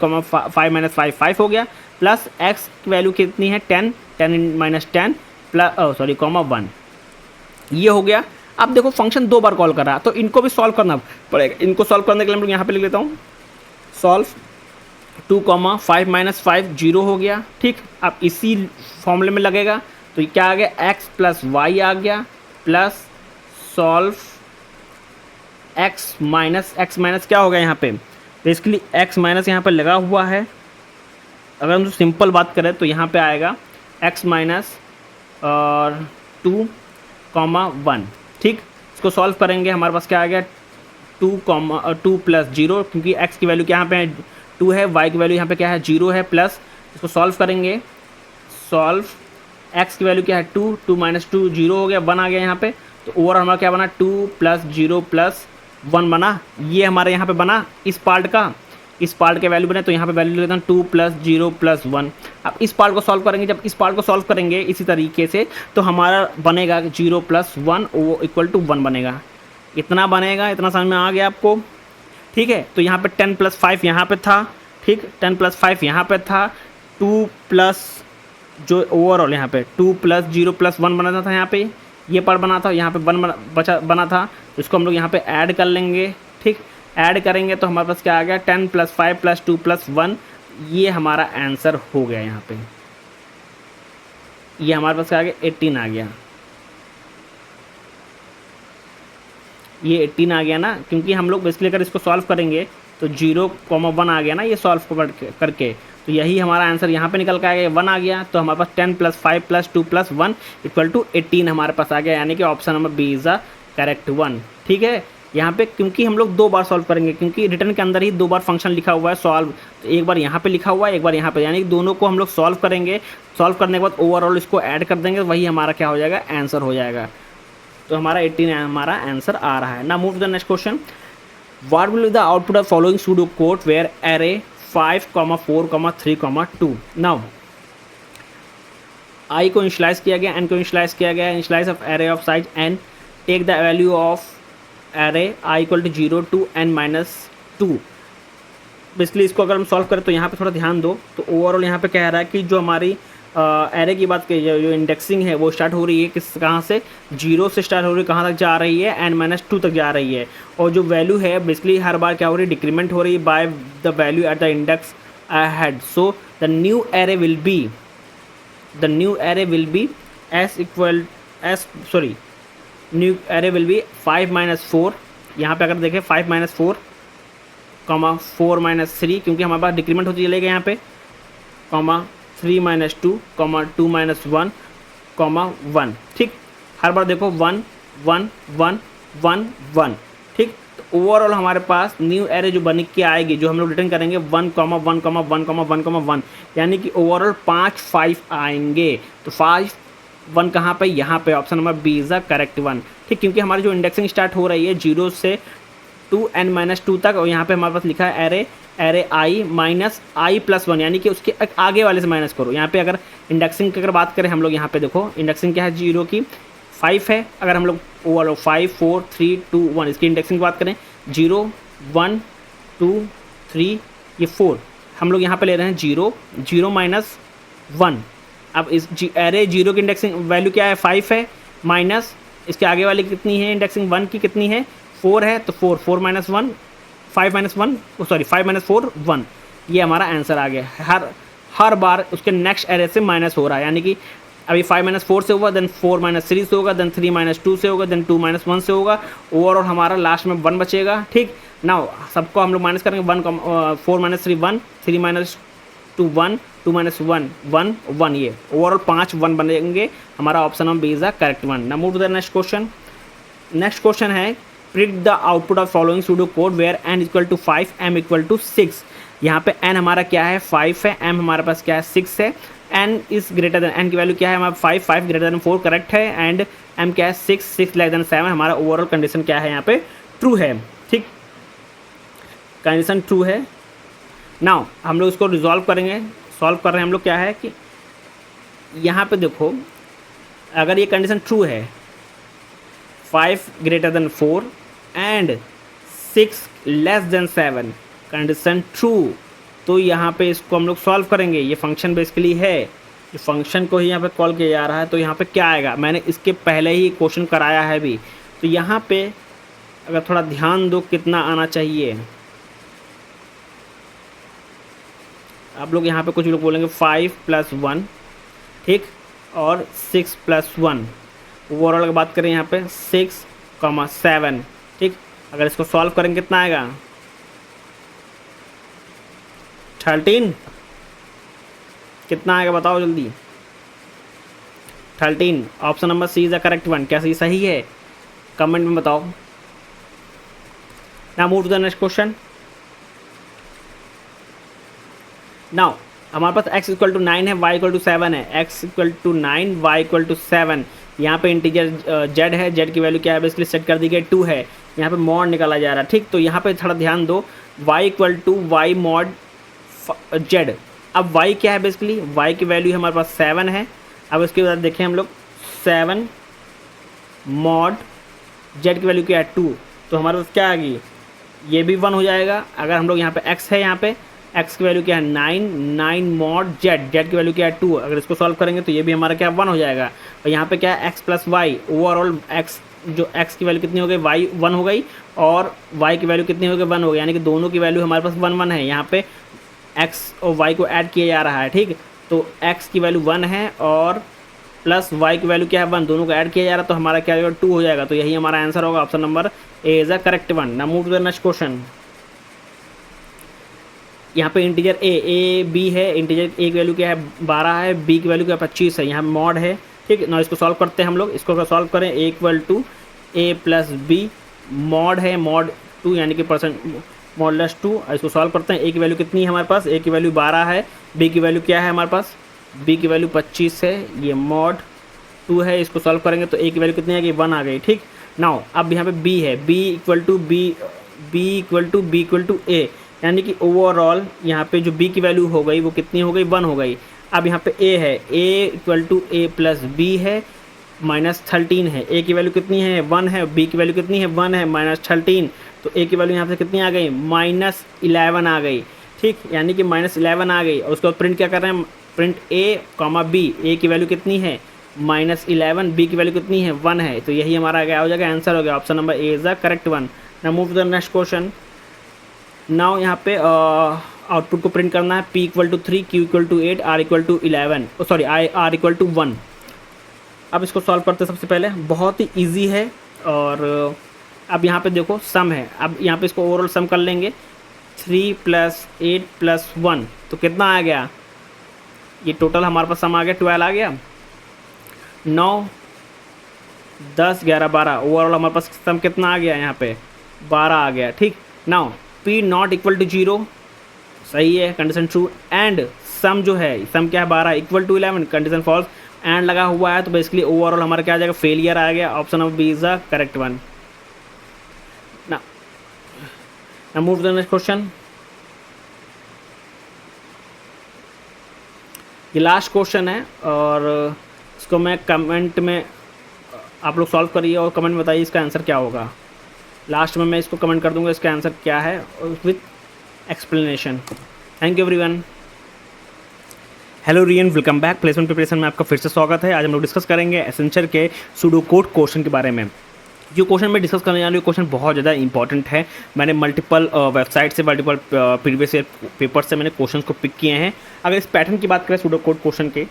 - 5 हो गया, प्लस x की वैल्यू कितनी है 10 -10 प्लस सॉरी 1, ये हो गया। अब देखो फंक्शन 2 बार कॉल कर रहा है तो इनको भी सॉल्व करना पड़ेगा। इनको सॉल्व करने के लिए हम लोग यहाँ पे लिख लेता हूँ, सॉल्व 2 5 - 5 0 हो गया, ठीक। अब इसी फॉर्मूले में लगेगा तो क्या आ गया, x प्लस वाई आ गया प्लस सॉल्व x माइनस क्या होगा यहाँ पे, बेसिकली x माइनस यहाँ पे लगा हुआ है। अगर हम सिंपल बात करें तो यहाँ पे आएगा x माइनस और 2,1। ठीक, इसको सॉल्व करेंगे, हमारे पास क्या आ गया 2 प्लस 0, क्योंकि x की वैल्यू यहाँ पे 2 है, y की वैल्यू यहाँ पे क्या है 0 है, प्लस इसको सॉल्व करेंगे, सॉल्व x की वैल्यू क्या है 2 माइनस 2 0 हो गया, 1 आ गया यहाँ पे। तो ओवर हमारा क्या बना 2 प्लस 0 प्लस 1 बना, ये हमारे यहाँ पे बना इस पार्ट का, इस पार्ट के वैल्यू बने, तो यहाँ पे वैल्यू लेता हूँ 2 प्लस 0 प्लस 1। अब इस पार्ट को सॉल्व करेंगे, जब इस पार्ट को सॉल्व करेंगे इसी तरीके से तो हमारा बनेगा 0 प्लस 1 वो इक्वल टू 1 बनेगा। इतना बनेगा, इतना समझ में आ गया आपको? ठीक है, तो यहाँ पे 10 प्लस 5 यहाँ पे था, ठीक, 10 प्लस 5 यहाँ पे था, 2 प्लस जो ओवरऑल यहाँ पे 2 प्लस 0 प्लस 1 बना था, यहाँ पे ये पार्ट बना था, यहाँ पे 1 बना था, तो इसको हम लोग यहाँ पे ऐड कर लेंगे। ठीक, ऐड करेंगे तो हमारे पास क्या आ गया 10 प्लस 5 प्लस 2 प्लस 1, ये हमारा आंसर हो गया। यहाँ पे ये हमारे पास क्या आ गया 18 आ गया, ये 18 आ गया ना, क्योंकि हम लोग बेसिकली अगर इसको सॉल्व करेंगे तो 0,1 आ गया ना ये सॉल्व करके, तो यही हमारा आंसर यहाँ पे निकल के आ गया, 1 आ गया। तो हमारे पास 10 plus 5 plus 2 plus 1 equal to 18 हमारे पास आ गया, यानी कि option number B is the correct one. ठीक है, यहाँ पे क्योंकि हम लोग 2 बार सॉल्व करेंगे, क्योंकि रिटर्न के अंदर ही 2 बार फंक्शन लिखा हुआ है सॉल्व, तो एक बार यहाँ पे लिखा हुआ है, एक बार यहाँ पे, यानी कि दोनों को हम लोग सॉल्व करेंगे, सॉल्व करने के बाद ओवरऑल इसको ऐड कर देंगे, वही हमारा क्या हो जाएगा आंसर हो जाएगा। तो हमारा 18 हमारा आंसर आ रहा है ना। Move to the next question, what will be the output of following pseudo code where array 5, 4, 3, 2। Now I को इनिशियलाइज किया गया, एन को इनिशियलाइज किया गया, initialize of array of size N, take the value of array I equal to 0 to n minus 2। Basically इसको अगर हम सॉल्व करें तो यहाँ पे थोड़ा ध्यान दो, तो ओवरऑल यहाँ पे कह रहा है कि जो हमारी एरे की बात की जो इंडेक्सिंग है वो स्टार्ट हो रही है किस, कहाँ से 0 से स्टार्ट हो रही है, कहाँ तक जा रही है n माइनस 2 तक जा रही है, और जो वैल्यू है बेसिकली हर बार क्या हो रही है डिक्रीमेंट हो रही है by the value at the index ahead. So the new array will be new array will be 5 minus 4। यहाँ पे अगर देखें 5 माइनस 4, 4 माइनस 3, क्योंकि हमारे पास डिक्रीमेंट होती चलेगा यहाँ पे, 3 माइनस 2, 2 माइनस 1, 1। ठीक, हर बार देखो 1 1 1 1 1। ठीक, तो ओवरऑल हमारे पास न्यू एरे जो बन के आएगी, जो हम लोग रिटर्न करेंगे 1, 1, 1, 1, यानी कि ओवरऑल 5 आएंगे। तो 5 1 कहाँ पे, यहाँ पे option number B is the correct one. ठीक, क्योंकि हमारी जो इंडेक्सिंग स्टार्ट हो रही है 0 से 2n माइनस 2 तक, और यहाँ पे हमारे पास लिखा है एरे आई माइनस आई प्लस 1, यानी कि उसके आगे वाले से माइनस करो। यहाँ पे अगर इंडेक्सिंग की अगर बात करें हम लोग, यहाँ पे देखो इंडेक्सिंग क्या है 0 की 5 है, अगर हम लोग ओवरऑल 5 4 3 2 1 इसकी इंडेक्सिंग की बात करें 0 1 2 3 ये 4, हम लोग यहाँ पे ले रहे हैं 0 माइनस 1। अब इस एरे 0 की इंडेक्सिंग वैल्यू क्या है 5 है, माइनस इसके आगे वाली कितनी है इंडेक्सिंग 1 की कितनी है 4 है, तो 4 माइनस 1 5 माइनस 1 सॉरी 5 माइनस 4 1, ये हमारा आंसर आ गया। हर बार उसके नेक्स्ट एरे से माइनस हो रहा है, यानी कि अभी 5 माइनस 4 से होगा, देन 4 माइनस 3 से होगा, देन 3 माइनस 2 से होगा, देन 2 माइनस 1 से होगा, ओवरऑल हमारा लास्ट में 1 बचेगा। ठीक, नाउ सबको हम लोग माइनस करेंगे 4 माइनस 3 1, 3 माइनस 2 1, 2 माइनस 1 1 1, ये ओवरऑल 5 1 बनेंगे। हमारा option number B is the correct one. Now move to the next question. Next question है predict the output of following pseudo code where n equal to 5 m equal to 6। यहाँ पे n हमारा क्या है 5 है, m हमारे पास क्या है 6 है, n is greater than, n की वैल्यू क्या है हमारा 5 ग्रेटर देन 4 करेक्ट है, एंड m क्या है 6 लेस देन 7, हमारा ओवरऑल कंडीशन क्या है यहाँ पे ट्रू है। ठीक, कंडीशन ट्रू है। नाउ हम लोग इसको रिजॉल्व करेंगे, सॉल्व कर रहे हैं हम लोग, क्या है कि यहाँ पे देखो अगर ये कंडीशन ट्रू है 5 greater than 4 and 6 less than 7, condition true, तो यहाँ पे इसको हम लोग सॉल्व करेंगे। ये फंक्शन बेसिकली है, ये फंक्शन को ही यहाँ पे कॉल किया जा रहा है, तो यहाँ पे क्या आएगा, मैंने इसके पहले ही क्वेश्चन कराया है भी, तो यहाँ पे अगर थोड़ा ध्यान दो कितना आना चाहिए, आप लोग यहाँ पे कुछ लोग बोलेंगे 5 + 1, ठीक, और 6 + 1। ओवरऑल की बात करें यहाँ पे 6,7। ठीक, अगर इसको सॉल्व करेंगे कितना आएगा? 13। कितना आएगा बताओ जल्दी? 13। Option number C is the correct one. क्या सही है? कमेंट में बताओ। Now move to the next question. Now हमारे पास x = 9 है, y = 7 है। x = 9, y = 7। यहाँ पे इंटीजर z है, z की वैल्यू क्या है बेसिकली सेट कर दी गई 2 है। यहाँ पे मॉड निकाला जा रहा है। ठीक, तो यहाँ पे थोड़ा ध्यान दो, y = y mod z। अब y क्या है बेसिकली? y की वैल्यू हमारे पास 7 है। अब इसके बाद देखें हम लोग 7 mod z की वैल्यू क्या है 2, तो हमारे पास क्या आ गई? ये भी 1 हो जाएगा। अगर हम लोग यहाँ पे x है, यहाँ पे x की वैल्यू क्या है 9 mod z की वैल्यू क्या है 2। अगर इसको सॉल्व करेंगे तो ये भी हमारा क्या 1 हो जाएगा। और यहाँ पे क्या है x + y। ओवरऑल x जो x की वैल्यू कितनी हो गई? y 1 हो गई और y की वैल्यू कितनी हो गई? 1 हो गई। यानी कि दोनों की वैल्यू हमारे पास 1 है। यहाँ पे x और y को ऐड किया जा रहा है। ठीक, तो x की वैल्यू 1 है और प्लस y की वैल्यू क्या है 1, दोनों को ऐड किया जा रहा है, तो हमारा क्या होगा 2 हो जाएगा। तो यही हमारा आंसर होगा। Option number A is the correct one. Now move to the next question. यहाँ पे इंटीजर ए बी है। इंटीजर ए की वैल्यू क्या है 12 है, बी की वैल्यू क्या है 25 है। यहाँ मॉड है। ठीक, ना इसको सॉल्व करते हैं हम लोग। इसको अगर सॉल्व करें a = a + b मॉड है मॉड 2 यानी कि % मॉडलेस 2। इसको सॉल्व करते हैं। a की वैल्यू कितनी है हमारे पास? a की वैल्यू 12 है, b की वैल्यू क्या है हमारे पास? b की वैल्यू 25 है, ये मॉड 2 है। इसको सॉल्व करेंगे तो a की वैल्यू कितनी आ गई? 1 आ गई। ठीक, नाउ अब यहाँ पे b है, b = a यानी कि ओवरऑल यहाँ पे जो b की वैल्यू हो गई वो कितनी हो गई? 1 हो गई। अब यहाँ पे a है, a = a + b है, -13 है। a की वैल्यू कितनी है? 1 है। b की वैल्यू कितनी है? 1 है, -13। तो a की वैल्यू यहाँ पे कितनी आ गई? -11 आ गई। ठीक, यानी कि -11 आ गई। और उसके बाद प्रिंट क्या कर रहे हैं? Print a, b। a की वैल्यू कितनी है? -11। b की वैल्यू कितनी है? 1 है। तो यही हमारा क्या हो जाएगा? आंसर हो गया। Option number A is the correct one. Now move to the next question. Now यहाँ पे आउटपुट को प्रिंट करना है। p = 3, q = 8, r = 11, sorry r = 1। अब इसको सॉल्व करते हैं। सबसे पहले बहुत ही इजी है। और अब यहाँ पे देखो सम है। अब यहाँ पे इसको ओवरऑल सम कर लेंगे। 3 + 8 + 1 तो कितना आ गया? ये टोटल हमारे पास सम आ गया 12 आ गया। 9, 10, 11, 12 ओवरऑल हमारे पास सम कितना आ गया? यहाँ पे 12 आ गया। ठीक, नाउ p ≠ = 0 सही है, कंडीशन ट्रू। एंड सम जो है, सम क्या है 12 = 11, कंडीशन फॉल्स। एंड लगा हुआ है तो बेसिकली ओवरऑल हमारा क्या आ जाएगा? फेलियर आ गया। Option number B is the correct one. Now move to the next question. ये लास्ट क्वेश्चन है और इसको मैं कमेंट में आप लोग सॉल्व करिए और कमेंट में बताइए इसका आंसर क्या होगा। लास्ट में मैं इसको कमेंट कर दूंगा इसका आंसर क्या है with explanation. Thank you everyone. Hello rayon, welcome back. Placement preparation में आपका फिर से स्वागत है। आज हम लोग डिस्कस करेंगे एसेंशियल के सूडो कोड क्वेश्चन के बारे में। जो क्वेश्चन मैं डिस्कस करने जा रहा हूँ क्वेश्चन बहुत ज़्यादा इंपॉर्टेंट है। मैंने मल्टीपल वेबसाइट से, मल्टीपल प्रीवियस ईयर पेपर से मैंने क्वेश्चन को पिक किए हैं। अगर इस पैटर्न की बात करें सूडो कोड क्वेश्चन के,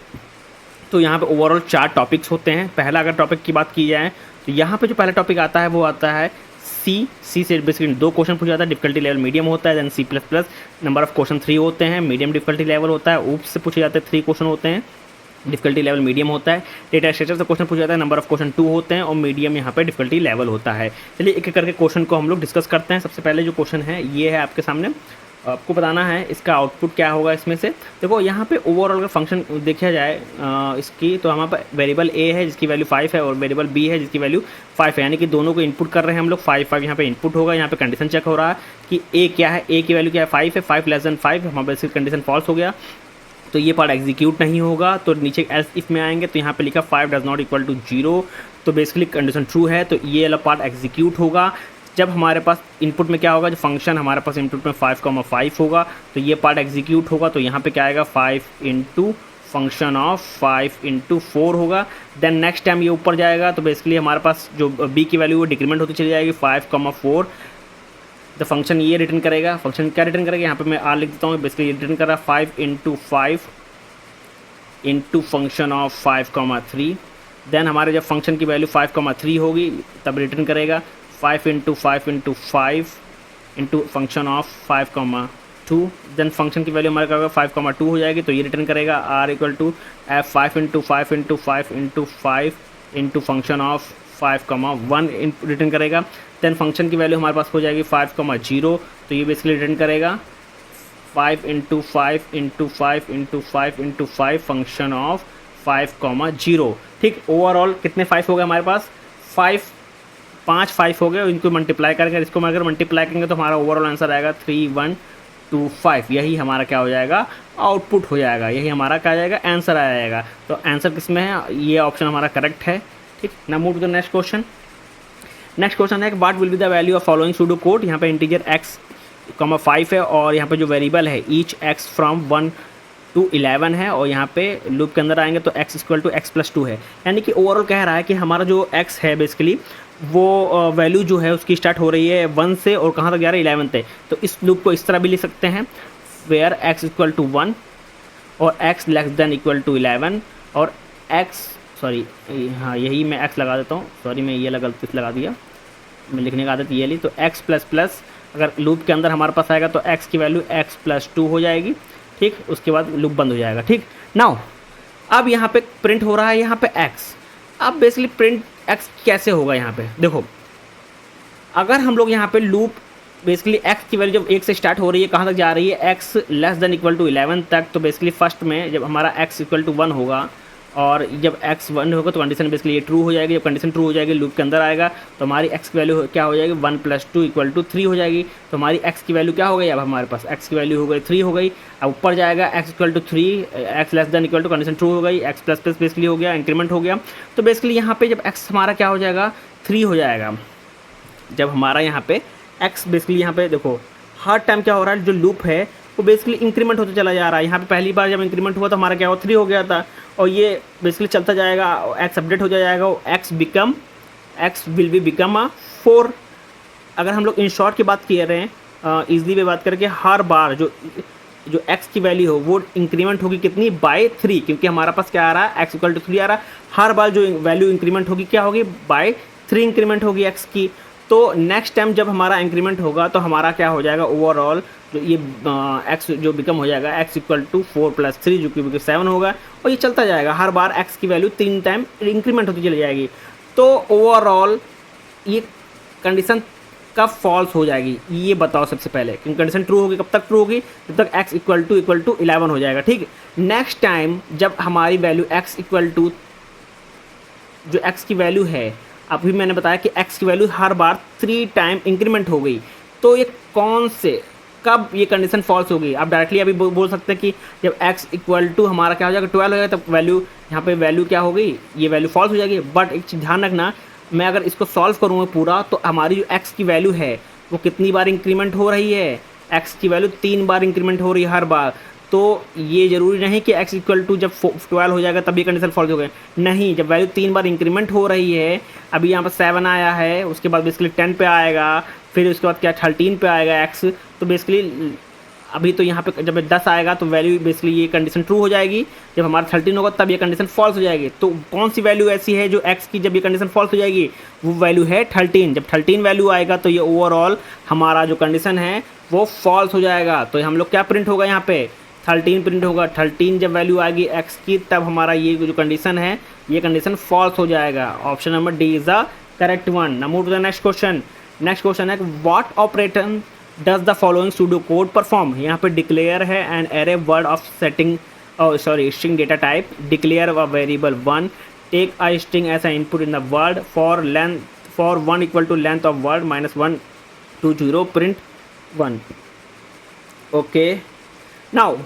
तो यहाँ पे ओवरऑल 4 टॉपिक्स होते हैं। पहला अगर टॉपिक की बात की जाए तो यहाँ पे जो पहला टॉपिक आता है वो आता है सी से बेसिकली 2 क्वेश्चन पूछा जाता है। डिफिकल्टी लेवल मीडियम होता है। Then C++ number of question 3 होते हैं, मीडियम डिफिकल्टी लेवल होता है। ऊप्स से पूछे जाते हैं 3 क्वेश्चन होते हैं, डिफिकल्टी लेवल मीडियम होता है। डेटा स्ट्रक्चर से क्वेश्चन पूछा जाता है, नंबर ऑफ क्वेश्चन 2 होते हैं और मीडियम यहाँ पे डिफिकल्टी लेवल होता है। चलिए एक एक करके क्वेश्चन को हम लोग डिस्कस करते हैं। सबसे पहले जो क्वेश्चन है ये है आपके सामने, आपको बताना है इसका आउटपुट क्या होगा इसमें से। देखो यहाँ पे ओवरऑल का फंक्शन देखा जाए इसकी, तो हमारे पास वेरिएबल a है जिसकी वैल्यू 5 है और वेरिएबल b है जिसकी वैल्यू 5 है, यानी कि दोनों को इनपुट कर रहे हैं हम लोग। 5 यहाँ पे इनपुट होगा। यहाँ पे कंडीशन चेक हो रहा है कि a क्या है, a की वैल्यू क्या है 5 है, 5 <5 हमारे पास कंडीशन फॉल्स हो गया तो ये पार्ट एग्जीक्यूट नहीं होगा। तो नीचे एल्स इफ में आएंगे तो यहाँ पे लिखा 5 does not equal to 0, तो बेसिकली कंडीशन ट्रू है तो ये वाला पार्ट एग्जीक्यूट होगा। जब हमारे पास इनपुट में क्या होगा, जो फंक्शन हमारे पास इनपुट में 5,5 होगा तो ये पार्ट एग्जीक्यूट होगा। तो यहाँ पे क्या आएगा 5 इंटू फंक्शन ऑफ 5 इंटू 4 होगा। देन नेक्स्ट टाइम ये ऊपर जाएगा तो बेसिकली हमारे पास जो b की वैल्यू वो डिक्रीमेंट होती चली जाएगी 5,4। द फंक्शन ये रिटर्न करेगा। फंक्शन क्या रिटर्न करेगा, यहाँ पे मैं r लिख देता हूँ। बेसिकली ये रिटर्न कर रहा है 5 into 5 into function of 5,3। Then हमारे जब फंक्शन की वैल्यू 5,3 होगी तब रिटर्न करेगा 5 into 5 into function of 5,2। Then function की वैल्यू हमारे क्या होगा 5,2 हो जाएगी, तो ये रिटर्न करेगा R equal to F 5 into 5 into function of 5,1 return करेगा। देन फंक्शन की वैल्यू हमारे पास हो जाएगी 5,0, तो ये बेसिकली रिटर्न करेगा 5 इंटू 5 फंक्शन ऑफ 5,0। ठीक, ओवरऑल कितने 5 हो गए हमारे पास, 5 हो गए, इनको मल्टीप्लाई करेंगे, इसको अगर मल्टीप्लाई करेंगे तो हमारा ओवरऑल आंसर आएगा 3,125। यही हमारा क्या हो जाएगा, आउटपुट हो जाएगा, यही हमारा क्या आ जाएगा, आंसर आ जाएगा। तो आंसर किस में है, ये ऑप्शन हमारा करेक्ट है। ठीक, now move to the next question. Next question है what will be the value of following pseudo code. यहाँ पे इंटीजर x, 5 है और यहाँ पे जो वेरिएबल है ईच x फ्रॉम 1 to 11 है, और यहाँ पे लूप के अंदर आएंगे तो x इक्वल टू x+2 है। यानी कि ओवरऑल कह रहा है कि हमारा जो x है बेसिकली वो वैल्यू जो है उसकी स्टार्ट हो रही है 1 से और कहाँ तक जा रहा है 11 तक। तो इस लूप को इस तरह भी लिख सकते हैं वेयर x इक्वल टू 1 और x less than equal to 11 और x, सॉरी हाँ यही मैं x लगा देता हूँ, सॉरी मैं ये गलती से लगा दिया, मैं लिखने का आदत ये ली। तो x प्लस प्लस अगर लूप के अंदर हमारे पास आएगा तो x की वैल्यू x+2 हो जाएगी। ठीक, उसके बाद लूप बंद हो जाएगा। ठीक, नाउ अब यहाँ पे प्रिंट हो रहा है यहाँ पे x। अब बेसिकली प्रिंट x कैसे होगा, यहाँ पे देखो, अगर हम लोग यहाँ पे लूप बेसिकली x की वैल्यू जब 1 से स्टार्ट हो रही है कहाँ तक जा रही है, x less than equal to 11 तक, तो बेसिकली फर्स्ट में जब हमारा x इक्वल टू 1 होगा और जब x 1 होगा तो कंडीशन बेसिकली ये ट्रू हो जाएगी। जब कंडीशन ट्रू हो जाएगी लूप के अंदर आएगा तो हमारी x की वैल्यू क्या हो जाएगी, 1 + 2 = 3 हो जाएगी। तो हमारी x की वैल्यू क्या हो गई, अब हमारे पास x की वैल्यू हो गई 3 हो गई। अब ऊपर जाएगा x equal to 3, x less than equal to condition true हो गई, x प्लस प्लस बेसिकली हो गया, इंक्रीमेंट हो गया। तो बेसिकली यहाँ पे जब x हमारा क्या हो जाएगा, 3 हो जाएगा। जब हमारा यहाँ पे x बेसिकली यहाँ पे देखो हर टाइम क्या हो रहा है, जो लूप है वो बेसिकली इंक्रीमेंट होते चला जा रहा है। यहाँ पे पहली बार जब इंक्रीमेंट हुआ तो हमारा क्या हुआ, 3 हो गया था, और ये बेसिकली चलता जाएगा, x अपडेट हो जाएगा, x विल बी बिकम 4। अगर हम लोग इन शॉर्ट की बात कर रहे हैं, ईजिली में बात करके, हर बार जो x की वैल्यू हो वो इंक्रीमेंट होगी कितनी, बाय 3, क्योंकि हमारा पास क्या आ रहा है, x इक्वल टू 3 आ रहा है। हर बार जो वैल्यू इंक्रीमेंट होगी क्या होगी, बाय 3 इंक्रीमेंट होगी x की। तो नेक्स्ट टाइम जब हमारा इंक्रीमेंट होगा तो हमारा क्या हो जाएगा, ओवरऑल जो ये x जो बिकम हो जाएगा x इक्वल टू 4 + 3 जो कि 7 होगा, और ये चलता जाएगा, हर बार x की वैल्यू 3 टाइम इंक्रीमेंट होती चली जाएगी। तो ओवरऑल ये कंडीशन कब फॉल्स हो जाएगी, ये बताओ सबसे पहले, क्योंकि कंडीशन ट्रू होगी, कब तक ट्रू होगी, जब तक x इक्वल टू 11 हो जाएगा। ठीक, नेक्स्ट टाइम जब हमारी वैल्यू x इक्वल टू जो x की वैल्यू है, अभी मैंने बताया कि x की वैल्यू हर बार 3 टाइम इंक्रीमेंट हो गई, तो ये कौन से कब ये कंडीशन फॉल्स होगी। आप डायरेक्टली अभी बोल सकते हैं कि जब x इक्वल टू हमारा क्या हो जाएगा, 12 हो जाएगा, तब वैल्यू यहाँ पे वैल्यू क्या हो गई, ये वैल्यू फॉल्स हो जाएगी। बट एक चीज़ ध्यान रखना, मैं अगर इसको सॉल्व करूँगा पूरा तो हमारी जो x की वैल्यू है वो कितनी बार इंक्रीमेंट हो रही है, x की वैल्यू 3 बार इंक्रीमेंट हो रही है हर बार। तो ये ज़रूरी नहीं कि x इक्वल टू जब 12 हो जाएगा तब ये कंडीशन फॉल्स हो गए, नहीं, जब वैल्यू 3 बार इंक्रीमेंट हो रही है, अभी यहाँ पर 7 आया है, उसके बाद बेसिकली 10 पे आएगा, फिर उसके बाद क्या 13 पे आएगा x, तो बेसिकली अभी तो यहाँ पे जब 10 आएगा तो वैल्यू बेसिकली ये कंडीशन ट्रू हो जाएगी, जब हमारा 13 होगा तब ये कंडीशन फॉल्स हो जाएगी। तो कौन सी वैल्यू ऐसी है जो x की जब ये कंडीशन फॉल्स हो जाएगी, वो वैल्यू है 13। जब 13 वैल्यू आएगा तो ये ओवरऑल हमारा जो कंडीशन है वो फॉल्स हो जाएगा। तो हम लोग क्या प्रिंट होगा, यहाँ पे 13 प्रिंट होगा। 13 जब वैल्यू आएगी x की तब हमारा ये जो कंडीशन है ये कंडीशन फॉल्स हो जाएगा। Option number D is the correct one. Now move to the next question. Next question है what operator does the following pseudo code perform. यहाँ पे डिक्लेयर है an array word of setting string data type, declare a variable 1, take a string as a input in the word, for 1 equal to length of word -1 to 0 print 1। Okay, now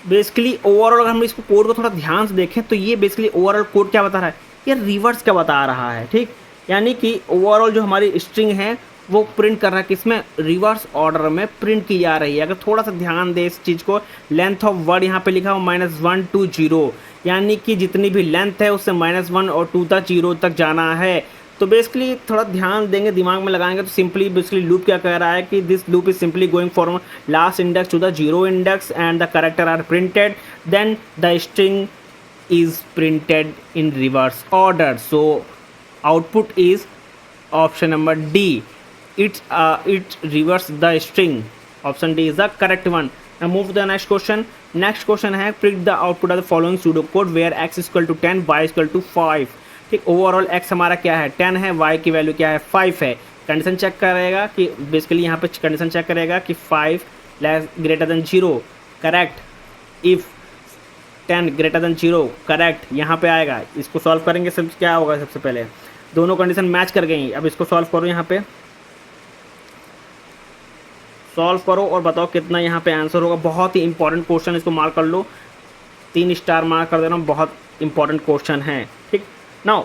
basically overall अगर हम इसको कोड को थोड़ा ध्यान से देखें तो ये बेसिकली ओवरऑल कोड क्या बता रहा है, ये रिवर्स क्या बता रहा है। ठीक, यानी कि ओवरऑल जो हमारी स्ट्रिंग है वो प्रिंट कर रहा है किसमें, रिवर्स ऑर्डर में प्रिंट की जा रही है। अगर थोड़ा सा ध्यान दे इस चीज़ को, लेंथ ऑफ वर्ड यहाँ पे लिखा हो -1 to 0, यानी कि जितनी भी लेंथ है उससे -1 और 2 तक 0 तक जाना है। तो बेसिकली थोड़ा ध्यान देंगे, दिमाग में लगाएंगे तो सिंपली बेसिकली लूप क्या कह रहा है कि this loop is simply going from last index to the zero index and the character are printed, then the string is printed in reverse order. So output is option number D. It reverse the string. Option D is the correct one. Now move to the next question. Next question है print the output of the following pseudocode where x is equal to 10, y is equal to 5. ठीक, ओवरऑल x हमारा क्या है 10 है, y की वैल्यू क्या है 5 है। कंडीशन चेक करेगा कि बेसिकली यहाँ पे कंडीशन चेक करेगा कि 5 less greater than 0 correct. If 10 greater than 0 correct, यहाँ पे आएगा। इसको सॉल्व करेंगे, सब क्या होगा सबसे पहले दोनों कंडीशन मैच कर गई। अब इसको सॉल्व करो, यहाँ पे सॉल्व करो और बताओ कितना यहाँ पे आंसर होगा। बहुत ही इंपॉर्टेंट क्वेश्चन, इसको मार्क कर लो, 3 स्टार मार्क कर देना, बहुत इंपॉर्टेंट क्वेश्चन है। ठीक, नाउ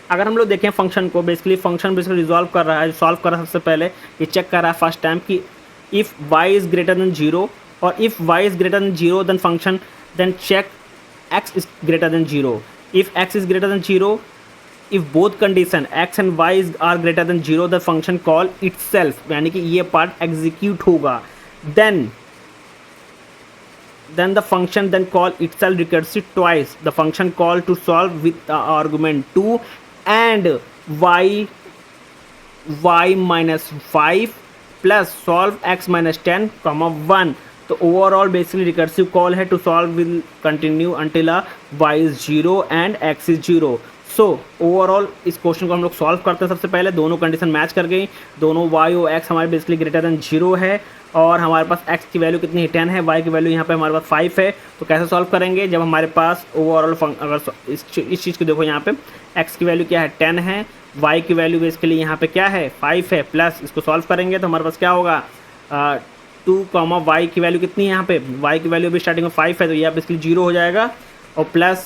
अगर हम लोग देखें फंक्शन को, बेसिकली फंक्शन बेसिकली रिजॉल्व कर रहा है, सॉल्व कर रहा है सबसे पहले ये चेक कर रहा है फर्स्ट टाइम कि if y is greater than 0 और if y is greater than 0 then function then check x is greater than 0. If x is greater than 0, if both condition x and y are greater than 0, the function call itself, यानी कि ये पार्ट एग्जीक्यूट होगा। then the function then call itself recursive twice. The function call to solve with the argument 2 and y minus 5 plus solve x minus 10 comma 1. तो ओवरऑल बेसिकली रिकर्सिव कॉल है to solve will continue until y is 0 and x is 0। So overall इस क्वेश्चन को हम लोग सॉल्व करते हैं। सबसे पहले दोनों कंडीशन मैच कर गई, दोनों y और x हमारे बेसिकली ग्रेटर देन 0 है और हमारे पास x की वैल्यू कितनी है 10 है, y की वैल्यू यहाँ पे हमारे पास 5 है। तो कैसे सॉल्व करेंगे, जब हमारे पास ओवरऑल अगर इस चीज़ को देखो, यहाँ पे x की वैल्यू क्या है 10 है, y की वैल्यू बेसिकली यहाँ पे क्या है 5 है, प्लस इसको सॉल्व करेंगे तो हमारे पास क्या होगा 2 कॉमा y की वैल्यू कितनी है, यहाँ पे y की वैल्यू अभी स्टार्टिंग में 5 है तो ये अब इसके लिए 0 हो जाएगा और प्लस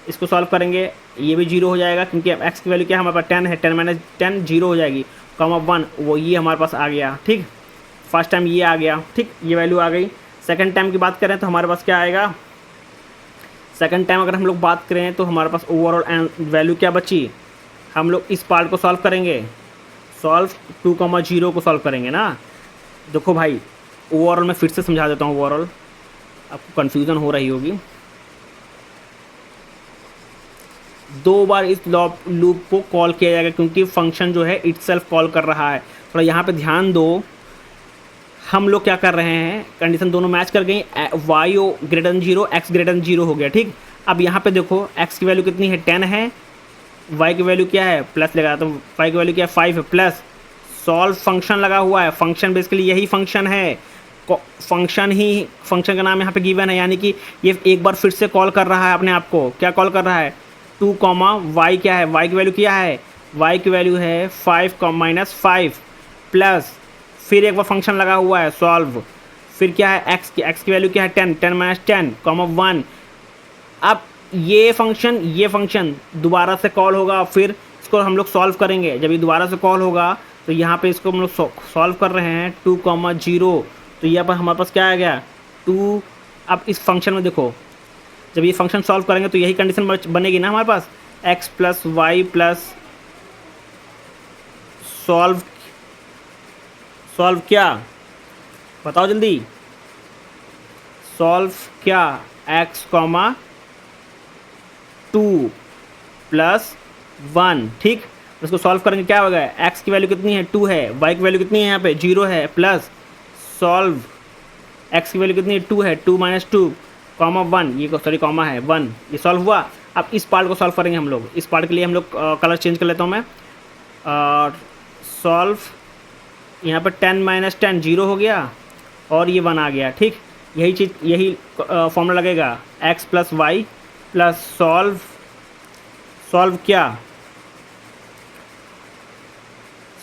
इसको सॉल्व करेंगे ये भी 0 हो जाएगा क्योंकि अब x की वैल्यू क्या है हमारे पास 10 है, 10 माइनस 10 0 हो जाएगी, कॉमा 1 वो ये हमारे पास आ गया। ठीक, फर्स्ट टाइम ये आ गया, ठीक ये वैल्यू आ गई। सेकंड टाइम की बात करें तो हमारे पास क्या आएगा, सेकंड टाइम अगर हम लोग बात करें तो हमारे पास ओवरऑल वैल्यू क्या बची, हम लोग इस पार्ट को सॉल्व करेंगे, सॉल्व 2 कॉमा 0 को सॉल्व करेंगे ना। देखो भाई ओवरऑल मैं फिर से समझा देता हूँ, ओवरऑल आपको कन्फ्यूज़न हो रही होगी। 2 बार इस लूप को कॉल किया जाएगा क्योंकि फंक्शन जो है इटसेल्फ कॉल कर रहा है। थोड़ा यहाँ पे ध्यान दो, हम लोग क्या कर रहे हैं, कंडीशन दोनों मैच कर गई, y greater than 0 x greater than 0 हो गया। ठीक, अब यहाँ पे देखो x की वैल्यू कितनी है 10 है, y की वैल्यू क्या है प्लस लगा तो y की वैल्यू क्या है 5 है, प्लस सॉल्व फंक्शन लगा हुआ है। फंक्शन बेसिकली यही फंक्शन है, फंक्शन का नाम यहाँ पे गिवन है, यानी कि ये एक बार फिर से कॉल कर रहा है अपने आप को। क्या कॉल कर रहा है 2 कॉमा y क्या है, y की वैल्यू क्या है, y की वैल्यू है 5 माइनस 5 प्लस फिर एक बार फंक्शन लगा हुआ है सॉल्व, फिर क्या है x की वैल्यू क्या है 10 माइनस 10 कॉमा 1। अब ये फंक्शन दोबारा से कॉल होगा, फिर इसको हम लोग सॉल्व करेंगे। जब ये दोबारा से कॉल होगा तो यहाँ पे इसको हम लोग सॉल्व कर रहे हैं 2 कॉमा 0, तो यहाँ पर हमारे पास क्या आ गया 2। अब इस फंक्शन में देखो जब ये फंक्शन सॉल्व करेंगे तो यही कंडीशन बनेगी ना हमारे पास, x plus Y plus solve क्या बताओ जल्दी, सॉल्व क्या x कॉमा 2 प्लस 1। ठीक, इसको सॉल्व करेंगे क्या होगा, x की वैल्यू कितनी है 2 है, y की वैल्यू कितनी है यहाँ पे 0 है, प्लस सॉल्व x की वैल्यू कितनी है 2 है, 2 माइनस 2 कॉमा 1, ये सॉरी कॉमा है 1, ये सॉल्व हुआ। अब इस पार्ट को सॉल्व करेंगे हम लोग, इस पार्ट के लिए हम लोग कलर चेंज कर लेता हूँ मैं, सॉल्व यहाँ पर 10 माइनस 10 0 हो गया और ये 1 आ गया। ठीक, यही चीज़ यही फॉर्मूला लगेगा x plus Y plus solve क्या,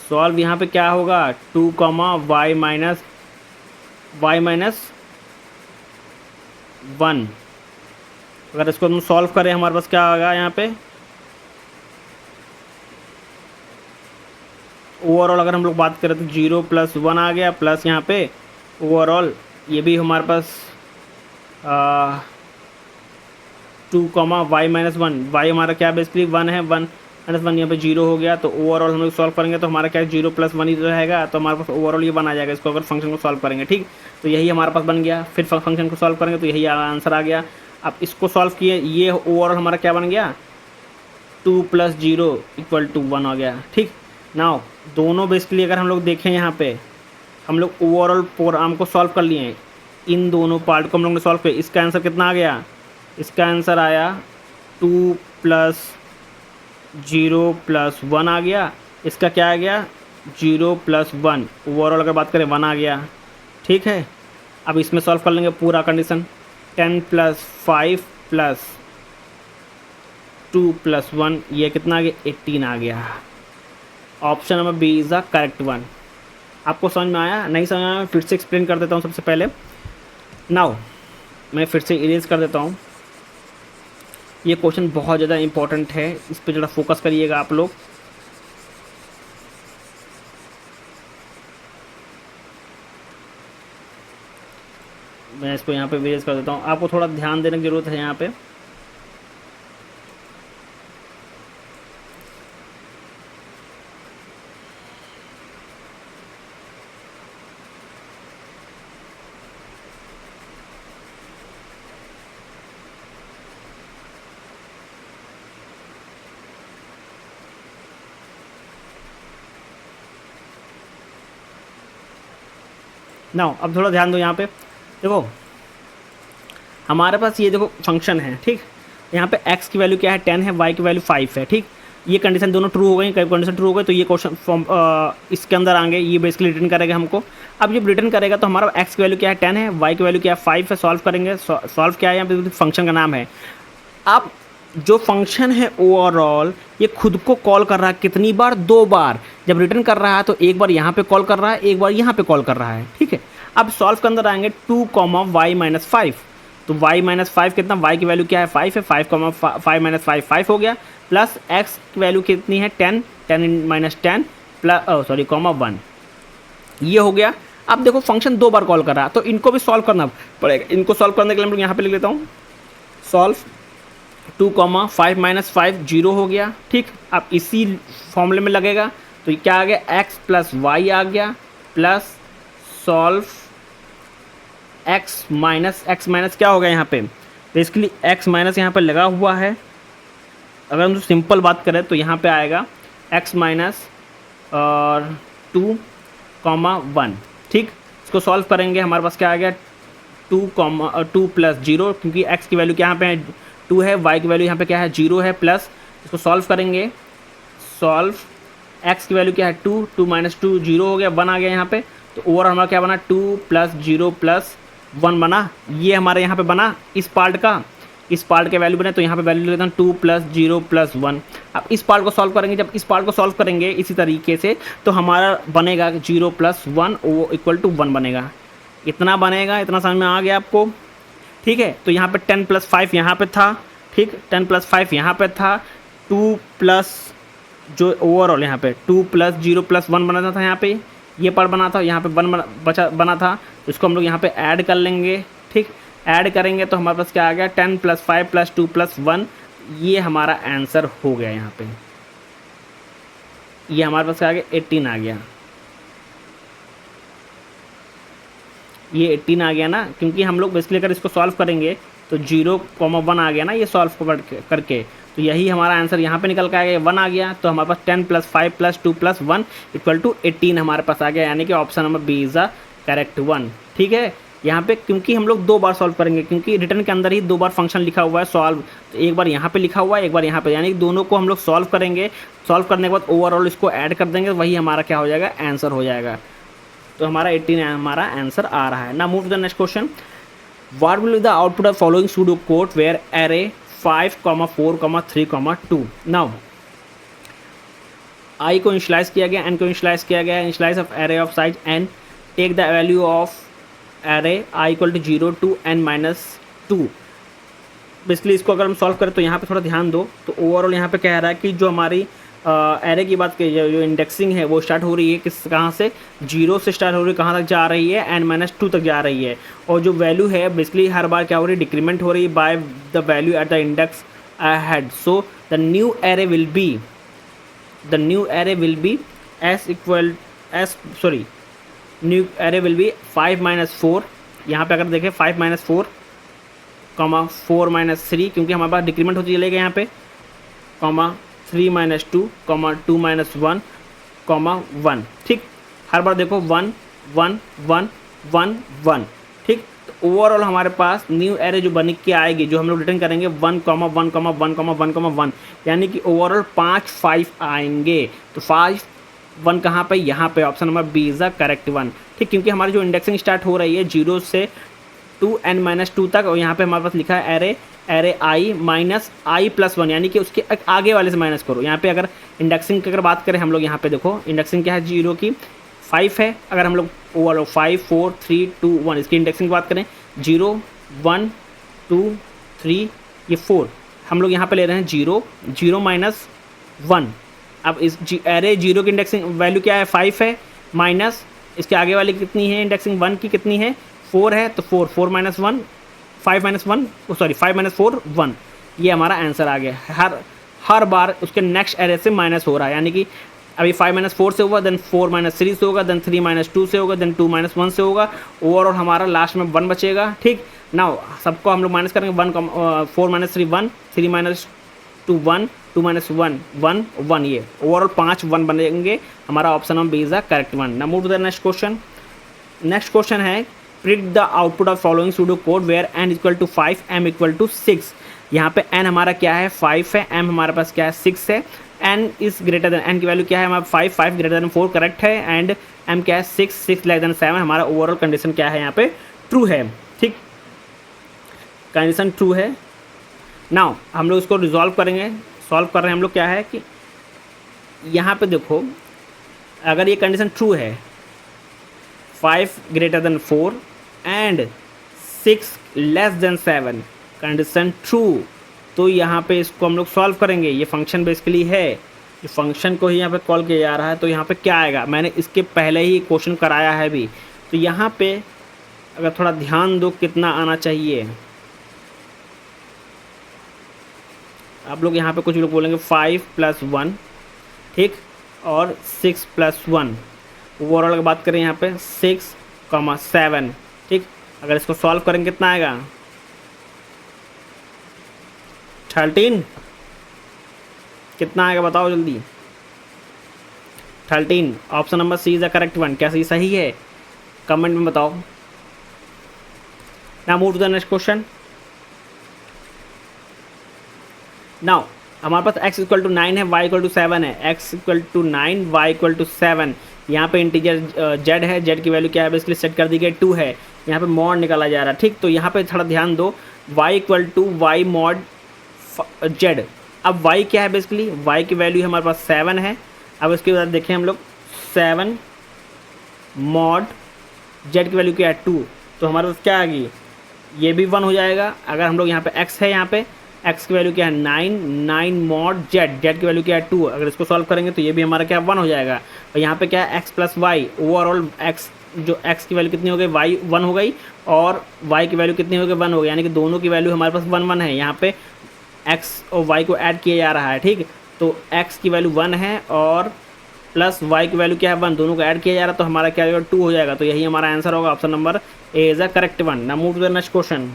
सॉल्व यहाँ पे क्या होगा 2 कॉमा वाई माइनस 1। अगर इसको हम सॉल्व करें हमारे पास क्या आएगा, यहाँ पे ओवरऑल अगर हम लोग बात करें तो 0 प्लस 1 आ गया, प्लस यहाँ पे ओवरऑल ये भी हमारे पास 2 कॉमा वाई माइनस 1, वाई हमारा क्या बेसिकली 1 है, 1 -1 यहाँ पे 0 हो गया। तो ओवरऑल हम लोग सॉल्व करेंगे तो हमारा क्या 0 + 1 ही रहेगा, तो हमारे पास ओवरऑल ये 1 आ जाएगा इसको अगर फंक्शन को सॉल्व करेंगे, ठीक। तो यही हमारे पास बन गया। फिर फंक्शन को सॉल्व करेंगे तो यही आंसर आ गया। अब इसको सॉल्व किए, ये ओवरऑल हमारा क्या बन गया 2 + 0 = 1 हो गया, ठीक। नाउ दोनों बेसिकली अगर हम लोग देखें यहाँ पे हम लोग ओवरऑल प्रोग्राम को सॉल्व कर लिए हैं, इन दोनों पार्ट को हम लोग ने सॉल्व किया। इसका आंसर कितना आ गया, इसका आंसर आया 2 + 0 + 1 आ गया। इसका क्या आ गया 0 + 1, ओवरऑल अगर बात करें 1 आ गया, ठीक है। अब इसमें सॉल्व कर लेंगे पूरा कंडीशन, 10 + 5 + 2 + 1, ये कितना आ गया 18 आ गया। Option number B is the correct one. आपको समझ में आया, नहीं समझ में आया, फिर से एक्सप्लेन कर देता हूँ। सबसे पहले नाउ मैं फिर से इरेज कर देता हूँ। ये क्वेश्चन बहुत ज़्यादा इंपॉर्टेंट है, इस पर ज़रा फोकस करिएगा आप लोग। मैं इसको यहाँ पे इरेज कर देता हूँ, आपको थोड़ा ध्यान देने की ज़रूरत है यहाँ पे। नाउ अब थोड़ा ध्यान दो यहाँ पे, देखो हमारे पास ये देखो फंक्शन है, ठीक। यहाँ पे x की वैल्यू क्या है 10 है, y की वैल्यू 5 है, ठीक। ये कंडीशन दोनों ट्रू हो गई, कई कंडीशन ट्रू हो गई तो ये क्वेश्चन फॉर्म इसके अंदर आएंगे, ये बेसिकली रिटर्न करेगा हमको। अब जब रिटर्न करेगा तो हमारा x की वैल्यू क्या है 10 है, y की वैल्यू क्या है 5 है। सॉल्व करेंगे, सॉल्व क्या है यहाँ पे फंक्शन का नाम है। अब जो फंक्शन है ओवरऑल ये खुद को कॉल कर रहा है कितनी बार, 2 बार। जब रिटर्न कर रहा है तो एक बार यहाँ पे कॉल कर रहा है, एक बार यहाँ पे कॉल कर रहा है, ठीक है। अब सॉल्व के अंदर आएंगे 2, y - 5, तो y - 5 कितना, y की वैल्यू क्या है 5 है, 5, 5 - 5 5 हो गया, प्लस x की वैल्यू कितनी है 10, 10 - 10 प्लस सॉरी 1, ये हो गया। अब देखो फंक्शन 2 बार कॉल कर रहा है तो इनको भी सॉल्व करना पड़ेगा। इनको सॉल्व करने के लिए हम लोग यहाँ पे लिख लेता हूँ, सॉल्व 2, 5 - 5 0 हो गया, ठीक। अब इसी फॉर्मूले में लगेगा तो क्या आ गया x + y आ गया, प्लस सॉल्व x क्या हो गया यहाँ पे बेसिकली x माइनस यहाँ पे लगा हुआ है। अगर हम सिंपल बात करें तो यहाँ पे आएगा x - और 2, 1, ठीक। इसको सॉल्व करेंगे हमारे पास क्या आ गया 2 + 0, क्योंकि x की वैल्यू क्या यहाँ पे 2 है, y की वैल्यू यहाँ पे क्या है 0 है, प्लस इसको सॉल्व करेंगे, सॉल्व x की वैल्यू क्या है 2, 2 - 2 0 हो गया, 1 आ गया यहाँ पे। तो ओवर हमारा क्या बना 2 + 0 + 1 बना, ये हमारे यहाँ पे बना इस पार्ट का, इस पार्ट के वैल्यू बने तो यहाँ पे वैल्यू लेता हूँ 2 + 0 + 1। अब इस पार्ट को सॉल्व करेंगे, जब इस पार्ट को सॉल्व करेंगे इसी तरीके से तो हमारा बनेगा 0 + 1 = 1 बनेगा। इतना बनेगा, इतना समझ में आ गया आपको, ठीक है। तो यहाँ पे 10 + 5 यहाँ पे था, ठीक, 10 + 5 यहाँ पे था, 2 प्लस जो ओवरऑल यहाँ पे 2 + 0 + 1 बना था, यहाँ पे ये पार्ट बना था, यहाँ पे 1 बना था, तो इसको हम लोग यहाँ पे ऐड कर लेंगे, ठीक। ऐड करेंगे तो हमारे पास क्या आ गया 10 + 5 + 2 + 1, ये हमारा आंसर हो गया। यहाँ पे ये हमारे पास क्या आ गया 18 आ गया, ये 18 आ गया ना, क्योंकि हम लोग बेसिकली अगर इसको सॉल्व करेंगे तो 0, 1 आ गया ना ये सॉल्व करके, तो यही हमारा आंसर यहाँ पे निकल के आ गया 1 आ गया। तो हमारे पास 10 + 5 + 2 + 1 = 18 हमारे पास आ गया, यानी कि option number B is the correct one, ठीक है। यहाँ पे क्योंकि हम लोग 2 बार सॉल्व करेंगे, क्योंकि रिटर्न के अंदर ही 2 बार फंक्शन लिखा हुआ है सॉल्व, तो एक बार यहाँ पे लिखा हुआ है, एक बार यहाँ पे, यानी कि दोनों को हम लोग सॉल्व करेंगे। सॉल्व करने के बाद ओवरऑल इसको ऐड कर देंगे, वही हमारा क्या हो जाएगा आंसर हो जाएगा। तो हमारा 18 हमारा आंसर आ रहा है ना। Move to the next question, what will be the output of following pseudo code where array 5, 4, 3, 2। Now I को इनिशियलाइज किया गया, एन को इनिशियलाइज किया गया, initialize of array of size N, take the value of array i = 0 to n - 2। Basically इसको अगर हम सॉल्व करें तो यहाँ पे थोड़ा ध्यान दो, तो ओवरऑल यहाँ पे कह रहा है कि जो हमारी एरे की बात की जो इंडेक्सिंग है वो स्टार्ट हो रही है किस कहाँ से 0 से स्टार्ट हो रही है, कहाँ तक जा रही है n - 2 तक जा रही है, और जो वैल्यू है बेसिकली हर बार क्या हो रही है डिक्रीमेंट हो रही है by the value at the index head. So the new array will be the new array will be new array will be 5 minus 4। यहाँ पे अगर देखें 5 माइनस 4 कॉमा 4 माइनस 3, क्योंकि हमारे पास डिक्रीमेंट होती चलेगा यहाँ पे, comma 3 minus 2 comma 2 minus 1 comma 1। ठीक, हर बार देखो 1 1 1 1 1। ठीक, तो ओवरऑल हमारे पास न्यू एरे जो बन के आएगी, जो हम लोग रिटर्न करेंगे 1 कॉमा 1 कॉमा 1 कॉमा 1 कॉमा 1, यानी कि ओवरऑल 5 आएंगे। तो 5 1 कहाँ पे, यहाँ पे option number B is the correct one. ठीक, क्योंकि हमारी जो इंडेक्सिंग स्टार्ट हो रही है 0 से 2n-2 तक, और यहाँ पे हमारे पास लिखा है एरे आई माइनस आई प्लस 1, यानी कि उसके आगे वाले से माइनस करो। यहाँ पे अगर इंडेक्सिंग की अगर बात करें हम लोग, यहाँ पे देखो इंडेक्सिंग क्या है, 0 की 5 है। अगर हम लोग ओवरऑल 5 4 3 2 1 इसकी इंडेक्सिंग की बात करें, 0 1 2 3 ये 4, हम लोग यहाँ पे ले रहे हैं 0 0 माइनस 1। अब इस एरे 0 की इंडेक्सिंग वैल्यू क्या है, 5 है, माइनस इसके आगे वाली कितनी है, इंडेक्सिंग 1 की कितनी है, 4 है, तो 4 4 माइनस 1 5 माइनस 1 सॉरी 5 माइनस 4 1, ये हमारा आंसर आ गया। हर बार उसके नेक्स्ट एरे से माइनस हो रहा है, यानी कि अभी 5 माइनस 4 से होगा, देन 4 माइनस 3 से होगा, देन 3 माइनस 2 से होगा, देन 2 माइनस 1 से होगा, ओवरऑल हमारा लास्ट में 1 बचेगा। ठीक, नाउ सबको हम लोग माइनस करेंगे, 4 माइनस 3 1, 3 माइनस 2 1, 2 माइनस 1 1 1, ये ओवरऑल 5 1 बनेंगे। हमारा option number B is the correct one. Now move to the next question. Next question है predict the output of following pseudo code where n equal to 5 m equal to 6। यहाँ पे n हमारा क्या है, 5 है, m हमारे पास क्या है, 6 है, n is greater than, n की वैल्यू क्या है हमारा 5 5 ग्रेटर देन 4 करेक्ट है, एंड m क्या है 6 6 लेस देन 7, हमारा ओवरऑल कंडीशन क्या है यहाँ पे, ट्रू है। ठीक, कंडीशन ट्रू है। नाउ हम लोग इसको रिजॉल्व करेंगे, सॉल्व कर रहे हैं हम लोग, क्या है कि यहाँ पे देखो अगर ये कंडीशन ट्रू है, 5 greater than 4 and 6 less than 7, condition true, तो यहाँ पे इसको हम लोग सॉल्व करेंगे। ये फंक्शन बेसिकली है, ये फंक्शन को ही यहाँ पे कॉल किया जा रहा है, तो यहाँ पे क्या आएगा, मैंने इसके पहले ही क्वेश्चन कराया है भी, तो यहाँ पे अगर थोड़ा ध्यान दो कितना आना चाहिए, आप लोग यहाँ पे कुछ लोग बोलेंगे 5 + 1, ठीक, और 6 + 1, ओवरऑल की बात करें यहाँ पे 6, 7, ठीक, अगर इसको सॉल्व करेंगे कितना आएगा, 13, कितना आएगा बताओ जल्दी, 13, option number C is the correct one. क्या सही है, कमेंट में बताओ। Now move to the next question. Now हमारे पास x = 9 है, y = 7 है, x = 9 y = 7, यहाँ पे इंटीजर z है, z की वैल्यू क्या है बेसिकली सेट कर दी गई 2 है, यहाँ पे मॉड निकाला जा रहा है। ठीक, तो यहाँ पे थोड़ा ध्यान दो, y = y mod z। अब y क्या है बेसिकली, y की वैल्यू हमारे पास 7 है। अब इसके बाद देखें हम लोग 7 mod z की वैल्यू क्या है 2, तो हमारे पास क्या आ गई, ये भी 1 हो जाएगा। अगर हम लोग यहाँ पे x है, यहाँ पे x की वैल्यू क्या है 9 mod z की वैल्यू क्या है 2, अगर इसको सॉल्व करेंगे तो ये भी हमारा क्या 1 हो जाएगा। और यहाँ पे क्या है x + y, ओवरऑल x जो x की वैल्यू कितनी हो गई, y 1 हो गई, और y की वैल्यू कितनी हो गई 1 हो गई, यानी कि दोनों की वैल्यू हमारे पास 1 1 है। यहाँ पे x और y को ऐड किया जा रहा है, ठीक, तो x की वैल्यू 1 है और प्लस y की वैल्यू क्या है 1, दोनों को ऐड किया जा रहा है, तो हमारा क्या होगा 2 हो जाएगा। तो यही हमारा आंसर होगा, option number A is the correct one. Now move to the next question.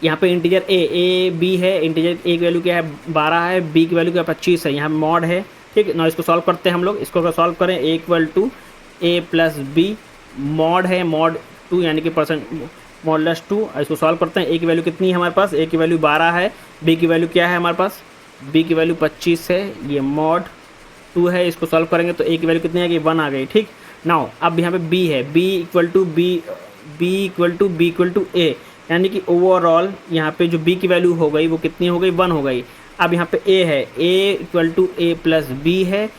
यहाँ पे इंटीजर ए बी है, इंटीजर ए की वैल्यू क्या है 12 है, बी की वैल्यू क्या है 25 है, यहाँ मॉड है। ठीक, ना इसको सॉल्व करते हैं हम लोग, इसको अगर सॉल्व करें a = a + b, मॉड है मॉड 2 यानी कि % (2), इसको सॉल्व करते हैं। a की वैल्यू कितनी है हमारे पास, a की वैल्यू 12 है, b की वैल्यू क्या है हमारे पास, b की वैल्यू 25 है, ये मॉड 2 है, इसको सॉल्व करेंगे तो a की वैल्यू कितनी आ गई 1 आ गई। ठीक, नाउ अब यहाँ पे b है, b = a, यानी कि ओवरऑल यहाँ पे जो b की वैल्यू हो गई वो कितनी हो गई 1 हो गई। अब यहाँ पे a है, a = a + b है,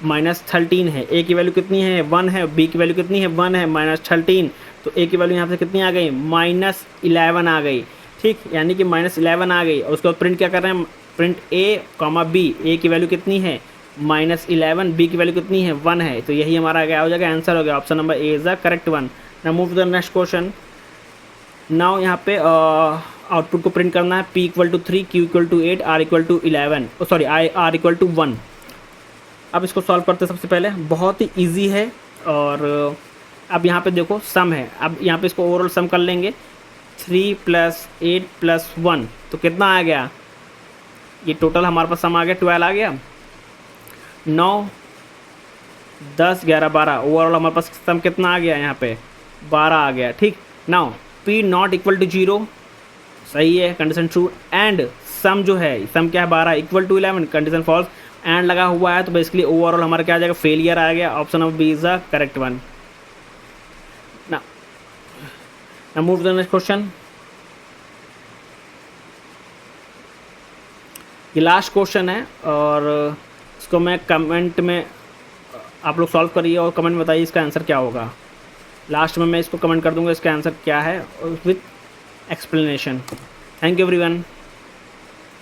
-13 है, a की वैल्यू कितनी है 1 है, b की वैल्यू कितनी है 1 है, -13, तो a की वैल्यू यहाँ पे कितनी आ गई -11 आ गई। ठीक, यानी कि -11 आ गई, और उसके बाद प्रिंट क्या कर रहे हैं, प्रिंट a, b, a की वैल्यू कितनी है -11, b की वैल्यू कितनी है 1 है, तो यही हमारा क्या हो जाएगा, आंसर हो गया, option number A is the correct one. Now move to the next question. Now यहाँ पे आउटपुट को प्रिंट करना है, P equal to 3, Q equal to 8, R equal to 11, sorry R equal to 1। अब इसको सॉल्व करते हैं। सबसे पहले बहुत ही ईजी है। और अब यहाँ पे देखो सम है, अब यहाँ पे इसको ओवरऑल सम कर लेंगे। 3 + 8 + 1 तो कितना आ गया, ये टोटल हमारे पास सम आ गया 12 आ गया। 9 10 11 12 ओवरऑल हमारे पास सम कितना आ गया, यहाँ पे 12 आ गया। ठीक, now P not equal to 0, सही है, कंडीशन ट्रू। एंड सम जो है, सम क्या है 12 equal to 11, condition false. End लगा हुआ है तो बेसिकली ओवरऑल हमारा क्या आ जाएगा, फेलियर आ गया। Option number B is the correct one. Now move to the next question. ये लास्ट क्वेश्चन है और इसको मैं कमेंट में, आप लोग सॉल्व करिए और कमेंट में बताइए इसका आंसर क्या होगा। लास्ट में मैं इसको कमेंट कर दूंगा इसका आंसर क्या है with explanation. Thank you everyone.